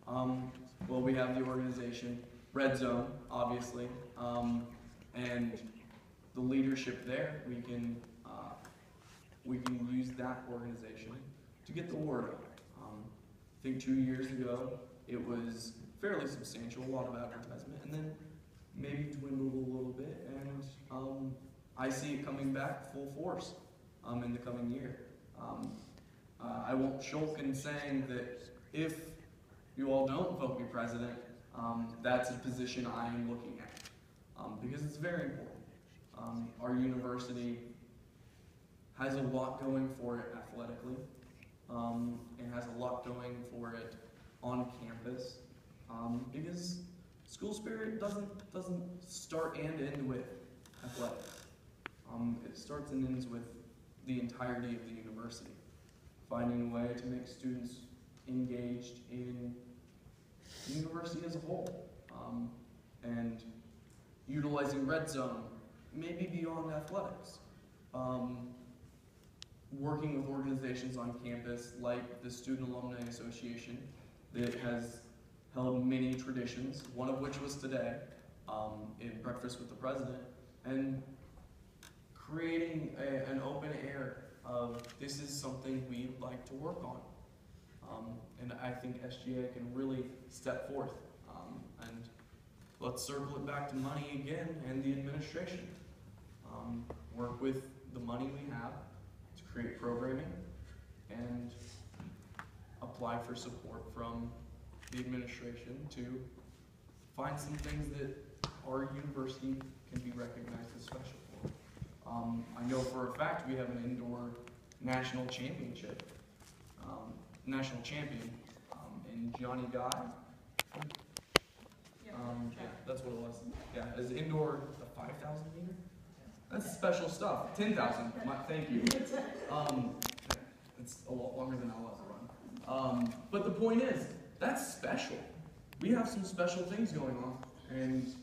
Well, we have the organization Red Zone, obviously, and the leadership there. We can use that organization to get the word out. I think 2 years ago it was fairly substantial, a lot of advertisement, and then maybe dwindled a little bit, and I see it coming back full force in the coming year. I won't shulk in saying that if you all don't vote me president, that's a position I am looking at, because it's very important. Our university has a lot going for it athletically, and has a lot going for it on campus, because school spirit doesn't start and end with athletics. It starts and ends with the entirety of the university, finding a way to make students engaged in the university as a whole, and utilizing Red Zone, maybe beyond athletics. Working with organizations on campus like the Student Alumni Association that has held many traditions, one of which was today, in Breakfast with the President, and creating an open air of this is something we'd like to work on. And I think SGA can really step forth let's circle it back to money again and the administration. Work with the money we have to create programming and apply for support from the administration to find some things that our university can be recognized as special for. I know for a fact we have an indoor national championship, national champion in Johnny Guy. Yeah, that's what it was. Yeah, as indoor, the 5,000 meter. That's special stuff. 10,000. Thank you. It's a lot longer than I'll ever run. But the point is, that's special. We have some special things going on, and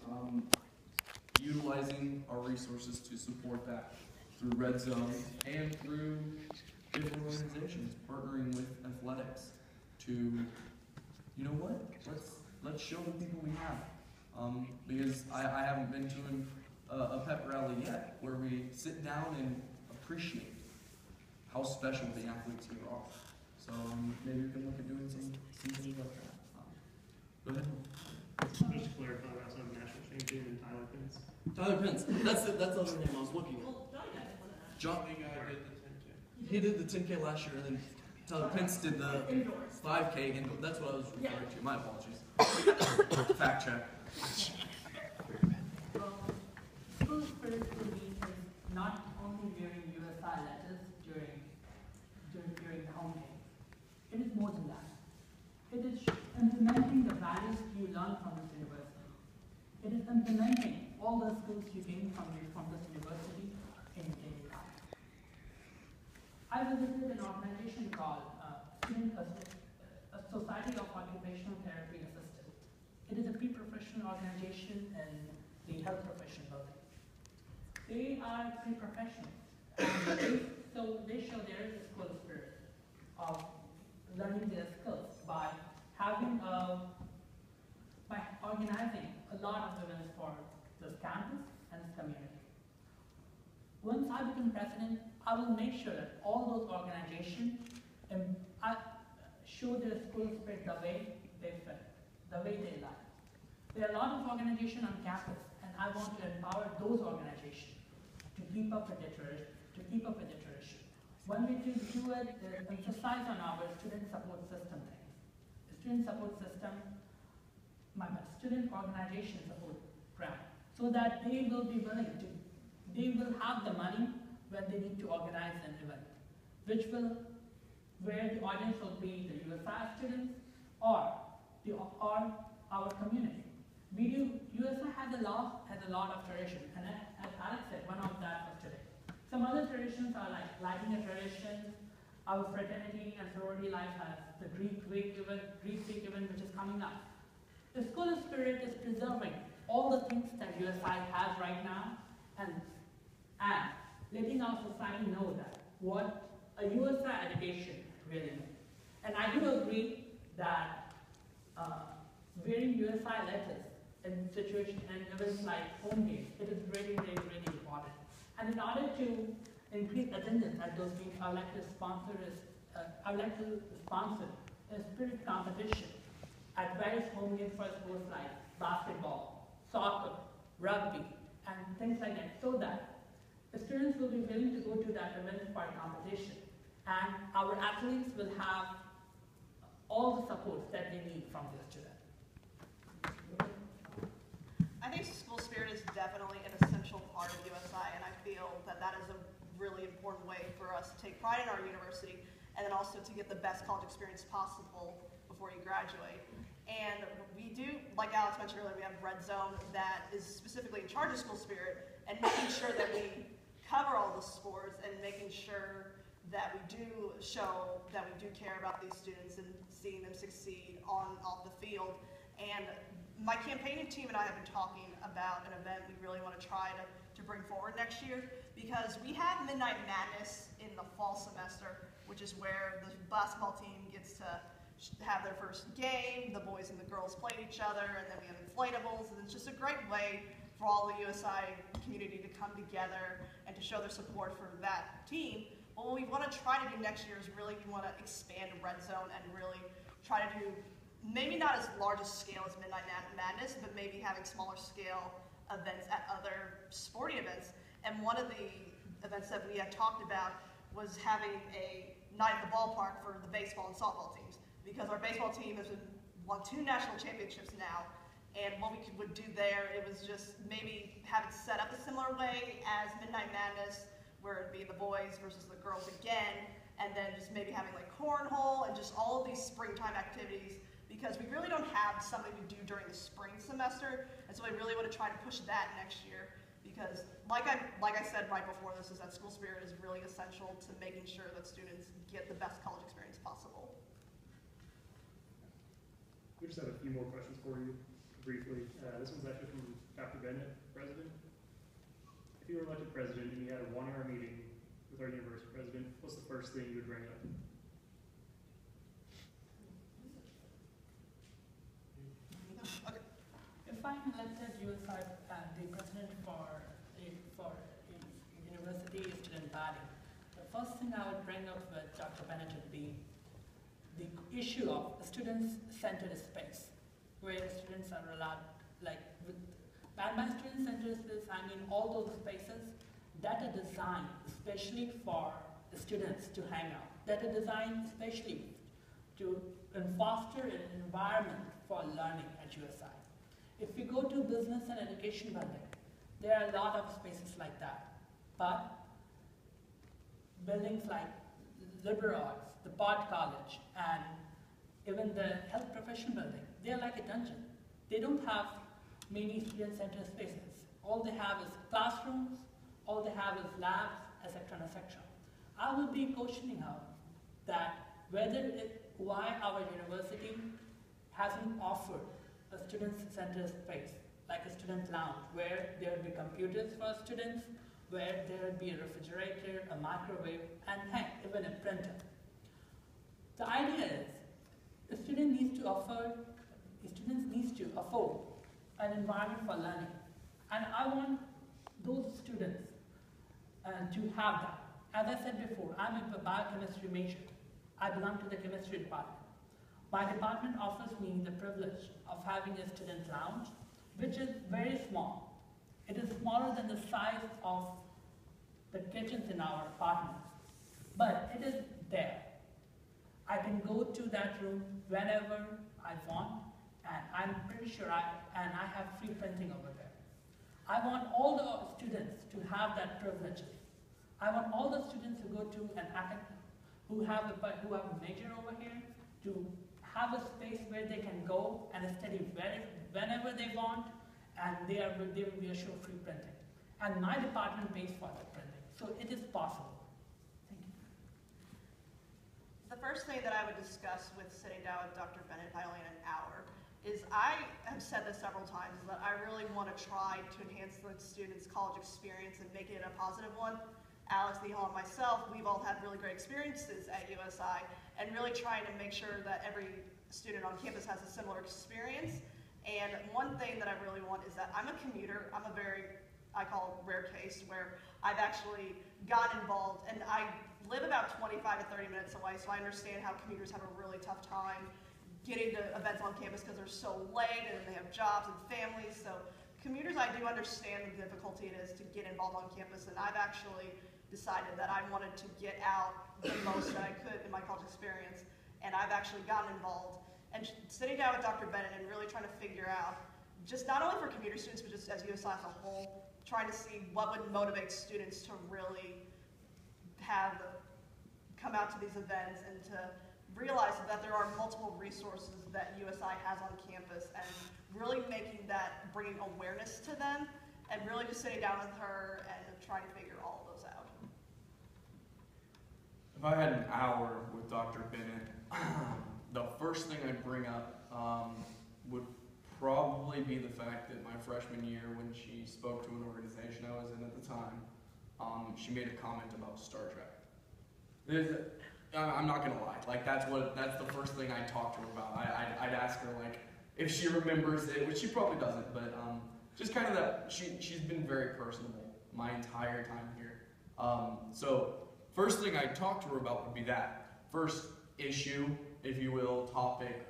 utilizing our resources to support that through Red Zone and through different organizations, partnering with athletics to, you know what? Let's show the people we have. Because I haven't been to a pep rally yet where we sit down and appreciate how special the athletes here are. So maybe we can look at doing some things like that. Go ahead. Just to clarify, we also have a national champion in Tyler Pence. Tyler Pence. That's the other name I was looking at. Johnny Guy did the 10K. He did the 10K last year, and then Tyler Pence did the 5K, and that's what I was referring to. My apologies. Fact check. School spirit to me is not only wearing USI letters during the home game. It is more than that. It is implementing the values you learn from this university. It is implementing all the skills you gain from this university in daily life. I visited an organization called Society of Occupational Therapy Assistants. It is a pre-professional organization in the health profession building. They are pre-professionals, and so they show there is a school spirit of learning their skills by organizing a lot of events for this campus and its community. Once I become president, I will make sure that all those organizations show their school spirit the way they fit, the way they like. There are a lot of organizations on campus, and I want to empower those organizations to keep up with their tradition. One way to do it is emphasize on our student support system things. The student support system, student organization support program, so that they will be willing to, they will have the money when they need to organize an event, where the audience will be the USI students or our community. USI has a lot of tradition, and as Alex said, one of that was today. Some other traditions are like Latina traditions. Our fraternity and sorority life has the Greek week event, which is coming up. The school spirit is preserving all the things that USI has right now, and letting our society know that what a USI education really means. And I do agree that wearing USI letters in situations and events like home games, it is really, really, really important. And in order to increase attendance at those games, I would like to sponsor a spirit competition at various home games for sports like basketball, soccer, rugby, and things like that, so that the students will be willing to go to that event for a competition, and our athletes will have all the support that they need from their students. I think school spirit is definitely an essential part of USI, and I feel that that is a really important way for us to take pride in our university, and then also to get the best college experience possible before you graduate. And we do, like Alex mentioned earlier, we have Red Zone that is specifically in charge of school spirit and making sure that we cover all the sports and making sure that we do show that we do care about these students and seeing them succeed on off the field. And my campaigning team and I have been talking about an event we really want to try to bring forward next year, because we have Midnight Madness in the fall semester, which is where the basketball team gets to have their first game, the boys and the girls play each other, and then we have inflatables, and it's just a great way for all the USI community to come together and to show their support for that team. But what we want to try to do next year is really we want to expand Red Zone and really try to do maybe not as large a scale as Midnight Madness, but maybe having smaller scale events at other sporting events. And one of the events that we had talked about was having a night at the ballpark for the baseball and softball teams, because our baseball team has won 2 national championships now. And what we would do there, it was just maybe have it set up a similar way as Midnight Madness, where it'd be the boys versus the girls again, and then just maybe having like cornhole and just all of these springtime activities, because we really don't have something to do during the spring semester, and so we really want to try to push that next year, because like I said right before this, is that school spirit is really essential to making sure that students get the best college experience possible. We just have a few more questions for you, briefly. This one's actually from Dr. Bennett, President. If you were elected president and you had a 1-hour meeting with our university president, what's the first thing you would bring up? If I'm elected USI the president for a university student body, the first thing I would bring up with Dr. Bennett would be the issue of student-centered space, where students are allowed, like by student-centered space, I mean all those spaces that are designed especially for the students to hang out, that are designed especially to foster an environment for learning at USI. If we go to business and education building, there are a lot of spaces like that. But buildings like liberal arts, the Pod College, and even the health profession building, they're like a dungeon. They don't have many student-centered spaces. All they have is classrooms, all they have is labs, etc., etc. I will be questioning her that why our university hasn't offered a student-centered space, like a student lounge, where there will be computers for students, where there will be a refrigerator, a microwave, and heck, even a printer. The idea is, the student needs to afford an environment for learning. And I want those students to have that. As I said before, I'm a biochemistry major. I belong to the chemistry department. My department offers me the privilege of having a student lounge, which is very small. It is smaller than the size of the kitchens in our apartments, but it is there. I can go to that room whenever I want, and I'm pretty sure I have free printing over there. I want all the students to have that privilege. I want all the students who go to an academic, who have a major over here, to have a space where they can go and study whenever they want, and they will be assured free printing. And my department pays for the printing, so it is possible. Thank you. The first thing that I would discuss with sitting down with Dr. Bennett, by only an hour, is I have said this several times, that I really want to try to enhance the students' college experience and make it a positive one. Alex, Lee Hall, and myself, we've all had really great experiences at USI, and really trying to make sure that every student on campus has a similar experience. And one thing that I really want is that I'm a commuter. I'm a very, I call it rare case, where I've actually gotten involved, and I live about 25 to 30 minutes away, so I understand how commuters have a really tough time getting to events on campus because they're so late and they have jobs and families. So commuters, I do understand the difficulty it is to get involved on campus, and I've actually decided that I wanted to get out the most that I could in my college experience, and I've actually gotten involved. And sitting down with Dr. Bennett and really trying to figure out, just not only for commuter students, but just as USI as a whole, trying to see what would motivate students to really come out to these events and to realize that there are multiple resources that USI has on campus, and really bringing awareness to them, and really just sitting down with her and trying to figure all of those out. If I had an hour with Dr. Bennett, the first thing I'd bring up would probably be the fact that my freshman year, when she spoke to an organization I was in at the time, she made a comment about Star Trek. I'm not gonna lie, like that's the first thing I'd talk to her about. I'd ask her like if she remembers it, which she probably doesn't, but just kind of that she's been very personable my entire time here. So first thing I'd talk to her about would be that first issue if you will, topic,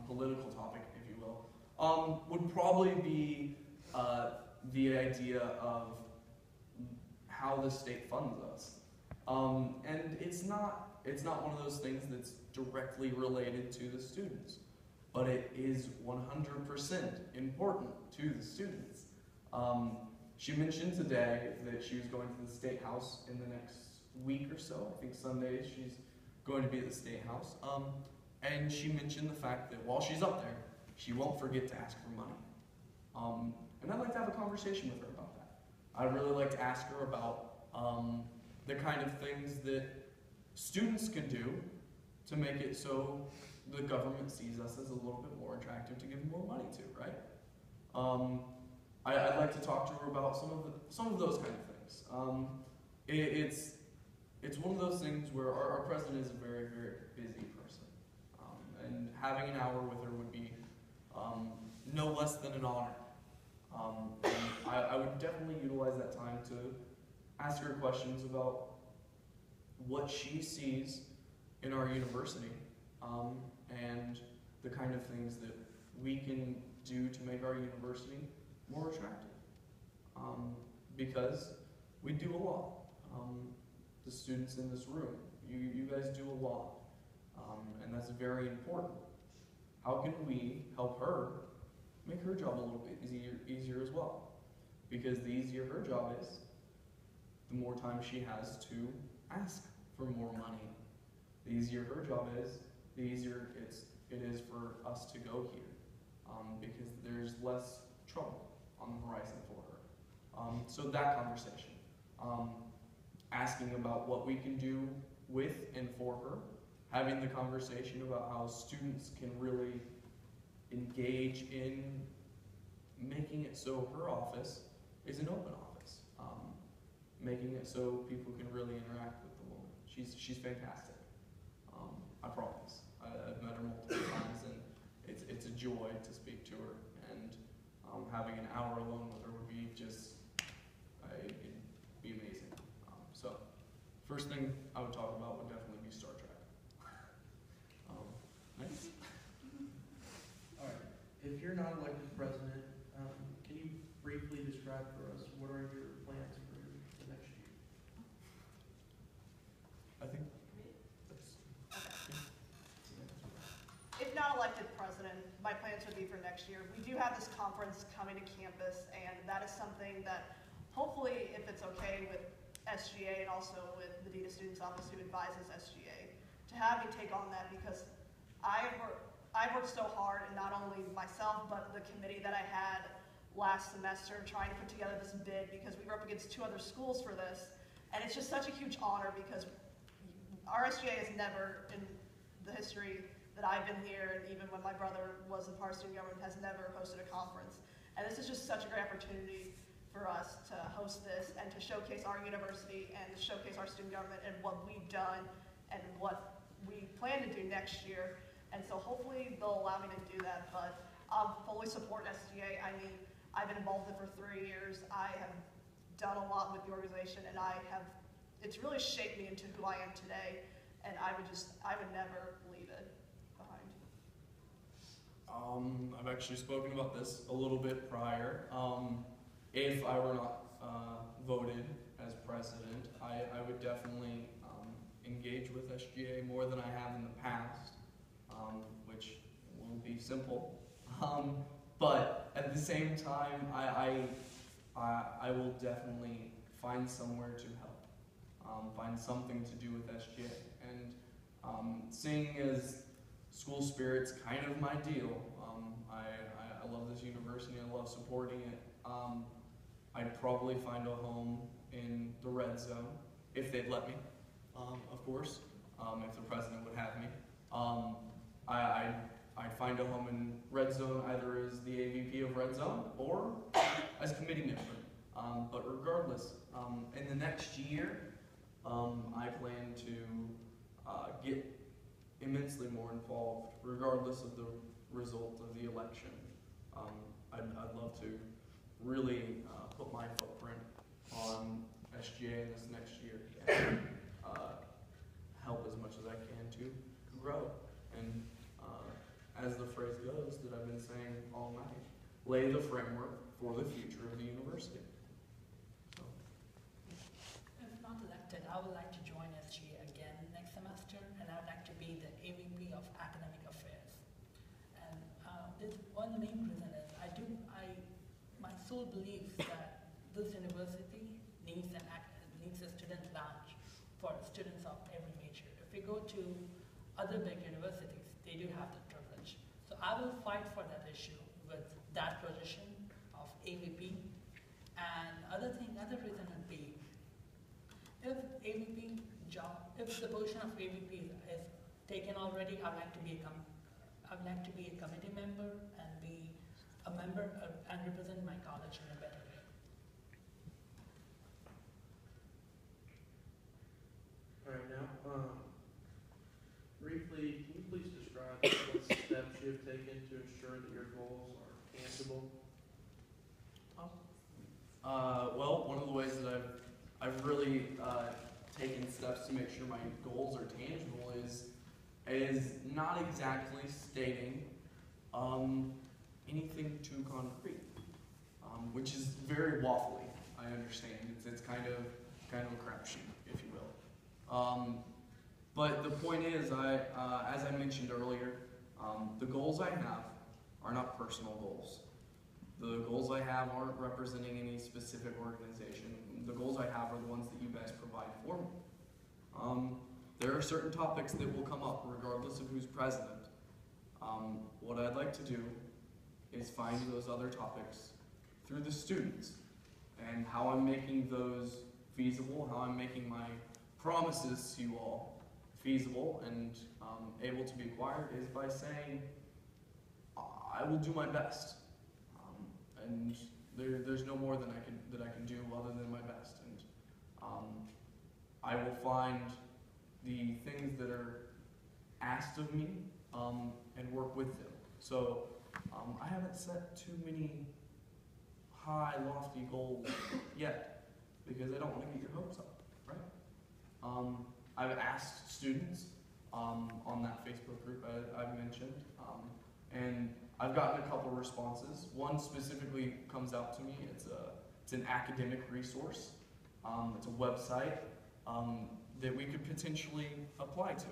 political topic, if you will, would probably be the idea of how the state funds us. And it's not one of those things that's directly related to the students, but it is 100% important to the students. She mentioned today that she was going to the State House in the next week or so. I think Sundays she's going to be at the State House. And she mentioned the fact that while she's up there, she won't forget to ask for money. And I'd like to have a conversation with her about that. I'd really like to ask her about the kind of things that students can do to make it so the government sees us as a little bit more attractive to give more money to, right? I'd like to talk to her about some of those kind of things. It's one of those things where our president is a very, very busy person, and having an hour with her would be no less than an honor. And I would definitely utilize that time to ask her questions about what she sees in our university, and the kind of things that we can do to make our university more attractive. Because we do a lot. The students in this room, you guys do a lot, and that's very important. How can we help her make her job a little bit easier as well? Because the easier her job is, the more time she has to ask for more money. The easier her job is, the easier it is for us to go here, because there's less trouble on the horizon for her. So that conversation, asking about what we can do with and for her, having the conversation about how students can really engage in making it so her office is an open office, making it so people can really interact with the woman. She's fantastic. I promise. I've met her multiple times, and it's a joy to speak to her. And having an hour alone with her would be just, it'd be amazing. So, first thing I would talk about would definitely be Star Trek. Nice. All right. If you're not elected president, can you briefly describe for us what are your plans for the next year? I think If not elected president, my plans would be for next year. We do have this conference coming to campus, and that is something that hopefully, if it's okay with SGA and also with the Dean of Students Office who advises SGA, to have me take on that, because I've worked so hard, and not only myself, but the committee that I had last semester trying to put together this bid, because we were up against 2 other schools for this, and it's just such a huge honor, because our SGA has never, in the history that I've been here, and even when my brother was in part of student government, has never hosted a conference. And this is just such a great opportunity for us to host this and to showcase our university and to showcase our student government and what we've done and what we plan to do next year. And so hopefully they'll allow me to do that, but I'll fully support SGA. I mean, I've been involved in it for 3 years. I have done a lot with the organization, and it's really shaped me into who I am today, and I would never leave it behind. I've actually spoken about this a little bit prior. If I were not voted as president, I would definitely engage with SGA more than I have in the past, which won't be simple. But at the same time, I will definitely find somewhere to help, find something to do with SGA. And seeing as school spirit's kind of my deal, I love this university, I love supporting it. I'd probably find a home in the red zone, if they'd let me, of course, if the president would have me. I'd find a home in red zone either as the AVP of red zone or as committee member. But regardless, in the next year, I plan to get immensely more involved, regardless of the result of the election. I'd love to really put my footprint on SGA in this next year and help as much as I can to grow and as the phrase goes that I've been saying all night, lay the framework for the future of the university. So. If not elected, I would like to join SGA again next semester, and I would like to be the AVP of Academic Affairs. And this one main reason is my soul believes that this university needs a student lounge for students of every major. If we go to other big universities, they do have the privilege. So I will fight for that issue with that position of AVP. And other reason would be, if the position of AVP is taken already, I would like to be a committee member and be a member and represent my college in a better way. All right, now, briefly, can you please describe what steps you have taken to ensure that your goals are tangible? Well, one of the ways that I've really taken steps to make sure my goals are tangible is not exactly stating anything too concrete, which is very waffly. I understand it's kind of a crapshoot, if you will. But the point is, as I mentioned earlier, the goals I have are not personal goals. The goals I have aren't representing any specific organization. The goals I have are the ones that you guys provide for me. There are certain topics that will come up regardless of who's president. What I'd like to do is find those other topics through the students and how I'm making those feasible, how I'm making my promises to you all feasible and able to be acquired is by saying, I will do my best. And there's no more that I can do other than my best. And I will find the things that are asked of me and work with them. So I haven't set too many high, lofty goals yet because I don't want to get your hopes up, right? I've asked students on that Facebook group I've mentioned, and I've gotten a couple responses. One specifically comes out to me. It's an academic resource. It's a website that we could potentially apply to.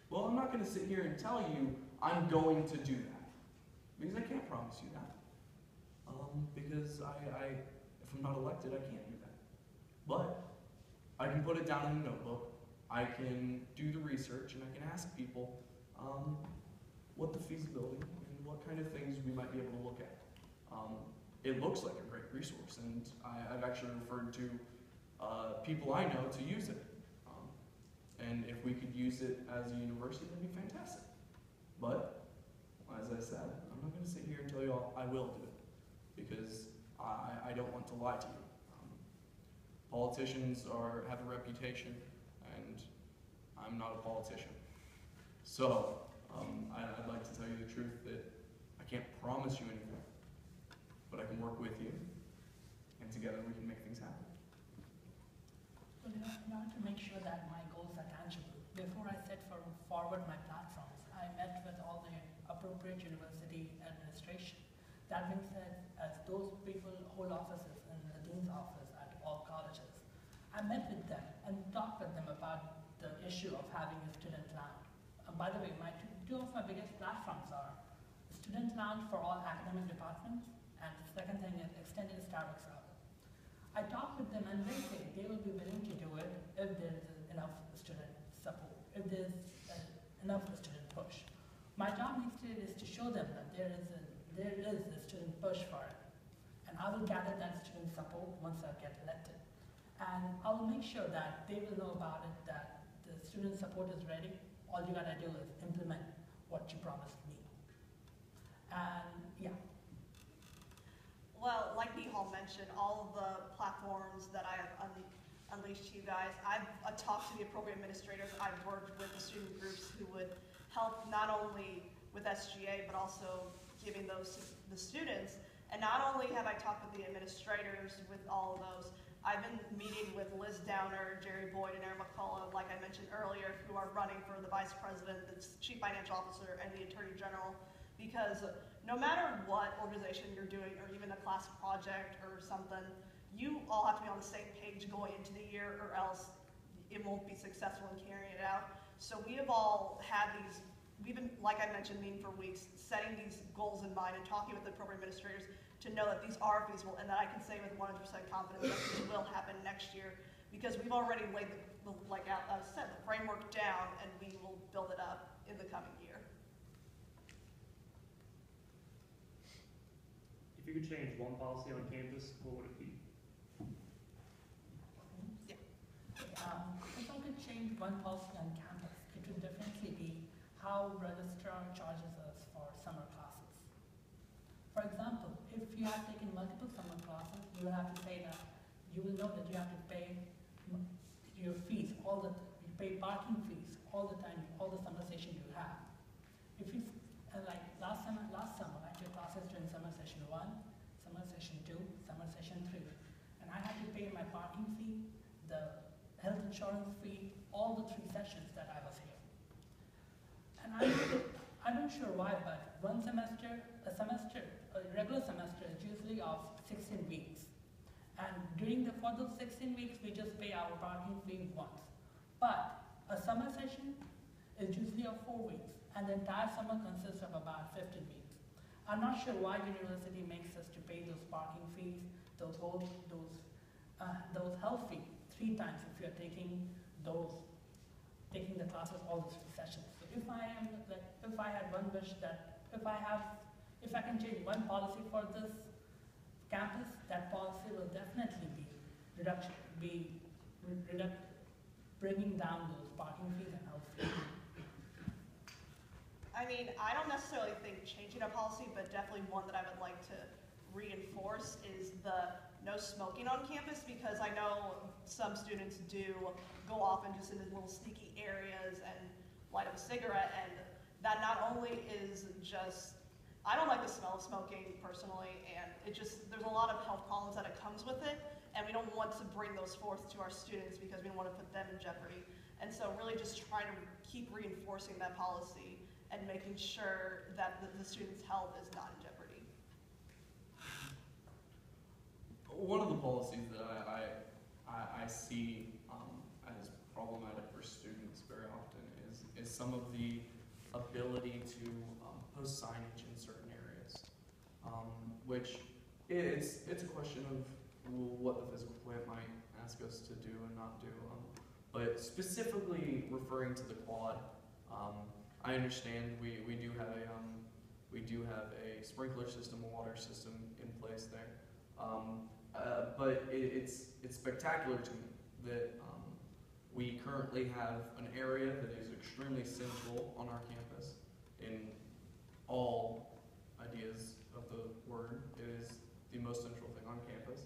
Well, I'm not going to sit here and tell you I'm going to do that because I can't promise you that. Because if I'm not elected, I can't do that. But I can put it down in a notebook. I can do the research and I can ask people what the feasibility and what kind of things we might be able to look at. It looks like a great resource, and I've actually referred to people I know to use it. And if we could use it as a university, that'd be fantastic. But, as I said, I'm not going to sit here and tell you all I will do it, because I don't want to lie to you. Politicians have a reputation, and I'm not a politician. So, I'd like to tell you the truth that I can't promise you anything, but I can work with you, and together we can make things happen. Well, in order to make sure that my goals are tangible, before I set forward my platforms, I met with all the appropriate university administration. That being said, as those people hold offices in the dean's office at all colleges, I met with them and talked with them about the issue of having a student lounge. By the way, two of my biggest platforms are student lounge for all academic departments, and the second thing is extended Starbucks hours. I talked with them and they say they will be willing to do it if there is enough student support, if there's enough student push. My job next year is to show them that there is a student push for it. And I will gather that student support once I get elected. And I will make sure that they will know about it, that the student support is ready. All you gotta do is implement what you promised me. And yeah. Well, like Nihal mentioned, all of the platforms that I have unleashed to you guys, I've talked to the appropriate administrators. I've worked with the student groups who would help not only with SGA, but also giving those to the students. And not only have I talked with the administrators with all of those, I've been meeting with Liz Downer, Jerry Boyd, and Aaron McCullough, like I mentioned earlier, who are running for the vice president, the chief financial officer, and the attorney general, because no matter what organization you're doing, or even a class project or something, you all have to be on the same page going into the year, or else it won't be successful in carrying it out. So we have all had these, we've been, like I mentioned, meeting for weeks, setting these goals in mind and talking with the program administrators to know that these are feasible and that I can say with 100% confidence that this will happen next year, because we've already laid set the framework down, and we will build it up in the coming year. If you could change one policy on campus, what would it be? If I could change one policy on campus, it would definitely be how registrar charges us for summer classes. For example, if you have taken multiple summer classes, you will have to pay that. You will know that you have to pay your fees you pay parking fees all the time, all the summer session you have. If you like last summer, I took classes during summer session 1, summer session 2, summer session 3, and I had to pay my parking fee, the health insurance fee, all the 3 sessions that I was here. And I'm not sure why, but a regular semester is usually of 16 weeks. And for those 16 weeks, we just pay our parking fee once. But a summer session is usually of 4 weeks, and the entire summer consists of about 15 weeks. I'm not sure why university makes us to pay those parking fees, those health fees 3 times if you're taking the classes all the 3 sessions. So if I had one wish that if I can change one policy for this campus, that policy will definitely be bringing down those parking fees and health fees. I mean, I don't necessarily think changing a policy, but definitely one that I would like to reinforce is the no smoking on campus, because I know some students do go off and just in these little sneaky areas and light up a cigarette, and that not only is just, I don't like the smell of smoking personally, and there's a lot of health problems that it comes with it, and we don't want to bring those forth to our students because we don't want to put them in jeopardy. And so really just try to keep reinforcing that policy and making sure that the students' health is not in jeopardy. One of the policies that I see as problematic for students very often is some of the ability to post signage in certain areas, which it's a question of what the physical plant might ask us to do and not do. But specifically referring to the quad, I understand we do have a sprinkler system, a water system in place there. But it's spectacular to me that we currently have an area that is extremely central on our campus in all ideas of the word. It is the most central thing on campus.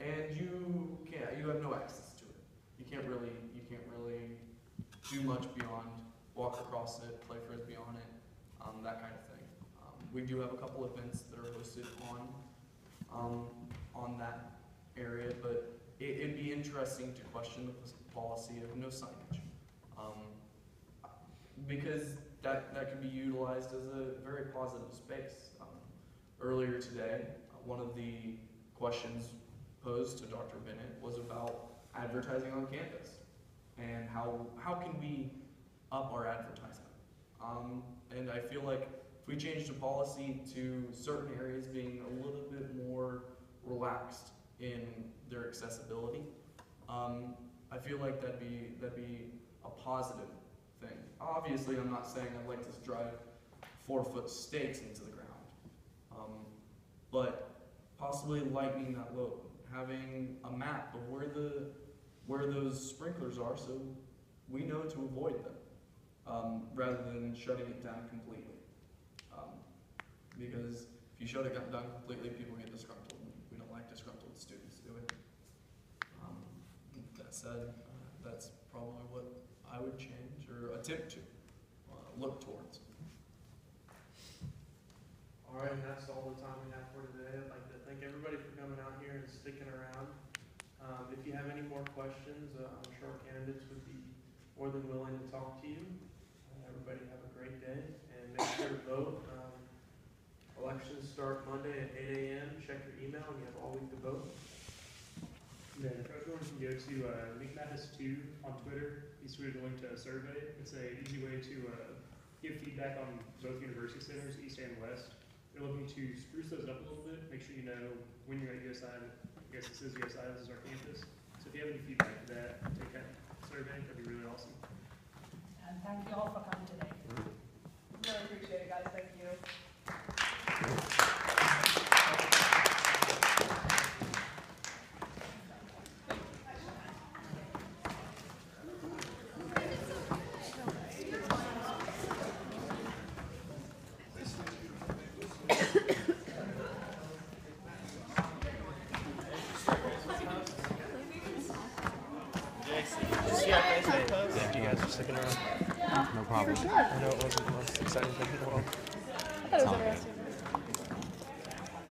And you have no access to it. You can't really do much beyond walk across it, play frisbee on it, that kind of thing. We do have a couple events that are hosted on that area, but it'd be interesting to question the policy of no signage, because that can be utilized as a very positive space. Earlier today, one of the questions posed to Dr. Bennett was about advertising on campus and how can we up our advertisement. And I feel like if we changed the policy to certain areas being a little bit more relaxed in their accessibility, I feel like that'd be a positive thing. Obviously, I'm not saying I'd like to drive 4-foot stakes into the ground, but possibly lightening that load, having a map of where those sprinklers are, so we know to avoid them, rather than shutting it down completely. Because if you shut it down completely, people get disgruntled, and we don't like disgruntled students, do we? That said, that's probably what I would change or attempt to look towards. All right, and that's all the time we have for today. I'd like to thank everybody for coming out here and sticking around. candidates would be more than willing to talk to you. Everybody have a great day, and make sure to vote. Elections start Monday at 8 a.m. Check your email, and you have all week to vote. And then for everyone can go to Link Madness 2 on Twitter. He's tweeted a link to a survey. It's an easy way to give feedback on both university centers, East and West. They're looking to spruce those up a little bit, make sure you know when you're at USI. I guess this is USI, this is our campus. So if you have any feedback to that, take that survey, that'd be really awesome. And thank you all for coming today. Really appreciate it, guys. Thank you. Thank you guys for sticking around. No problem. I know it wasn't the most exciting thing in the world. It's all good.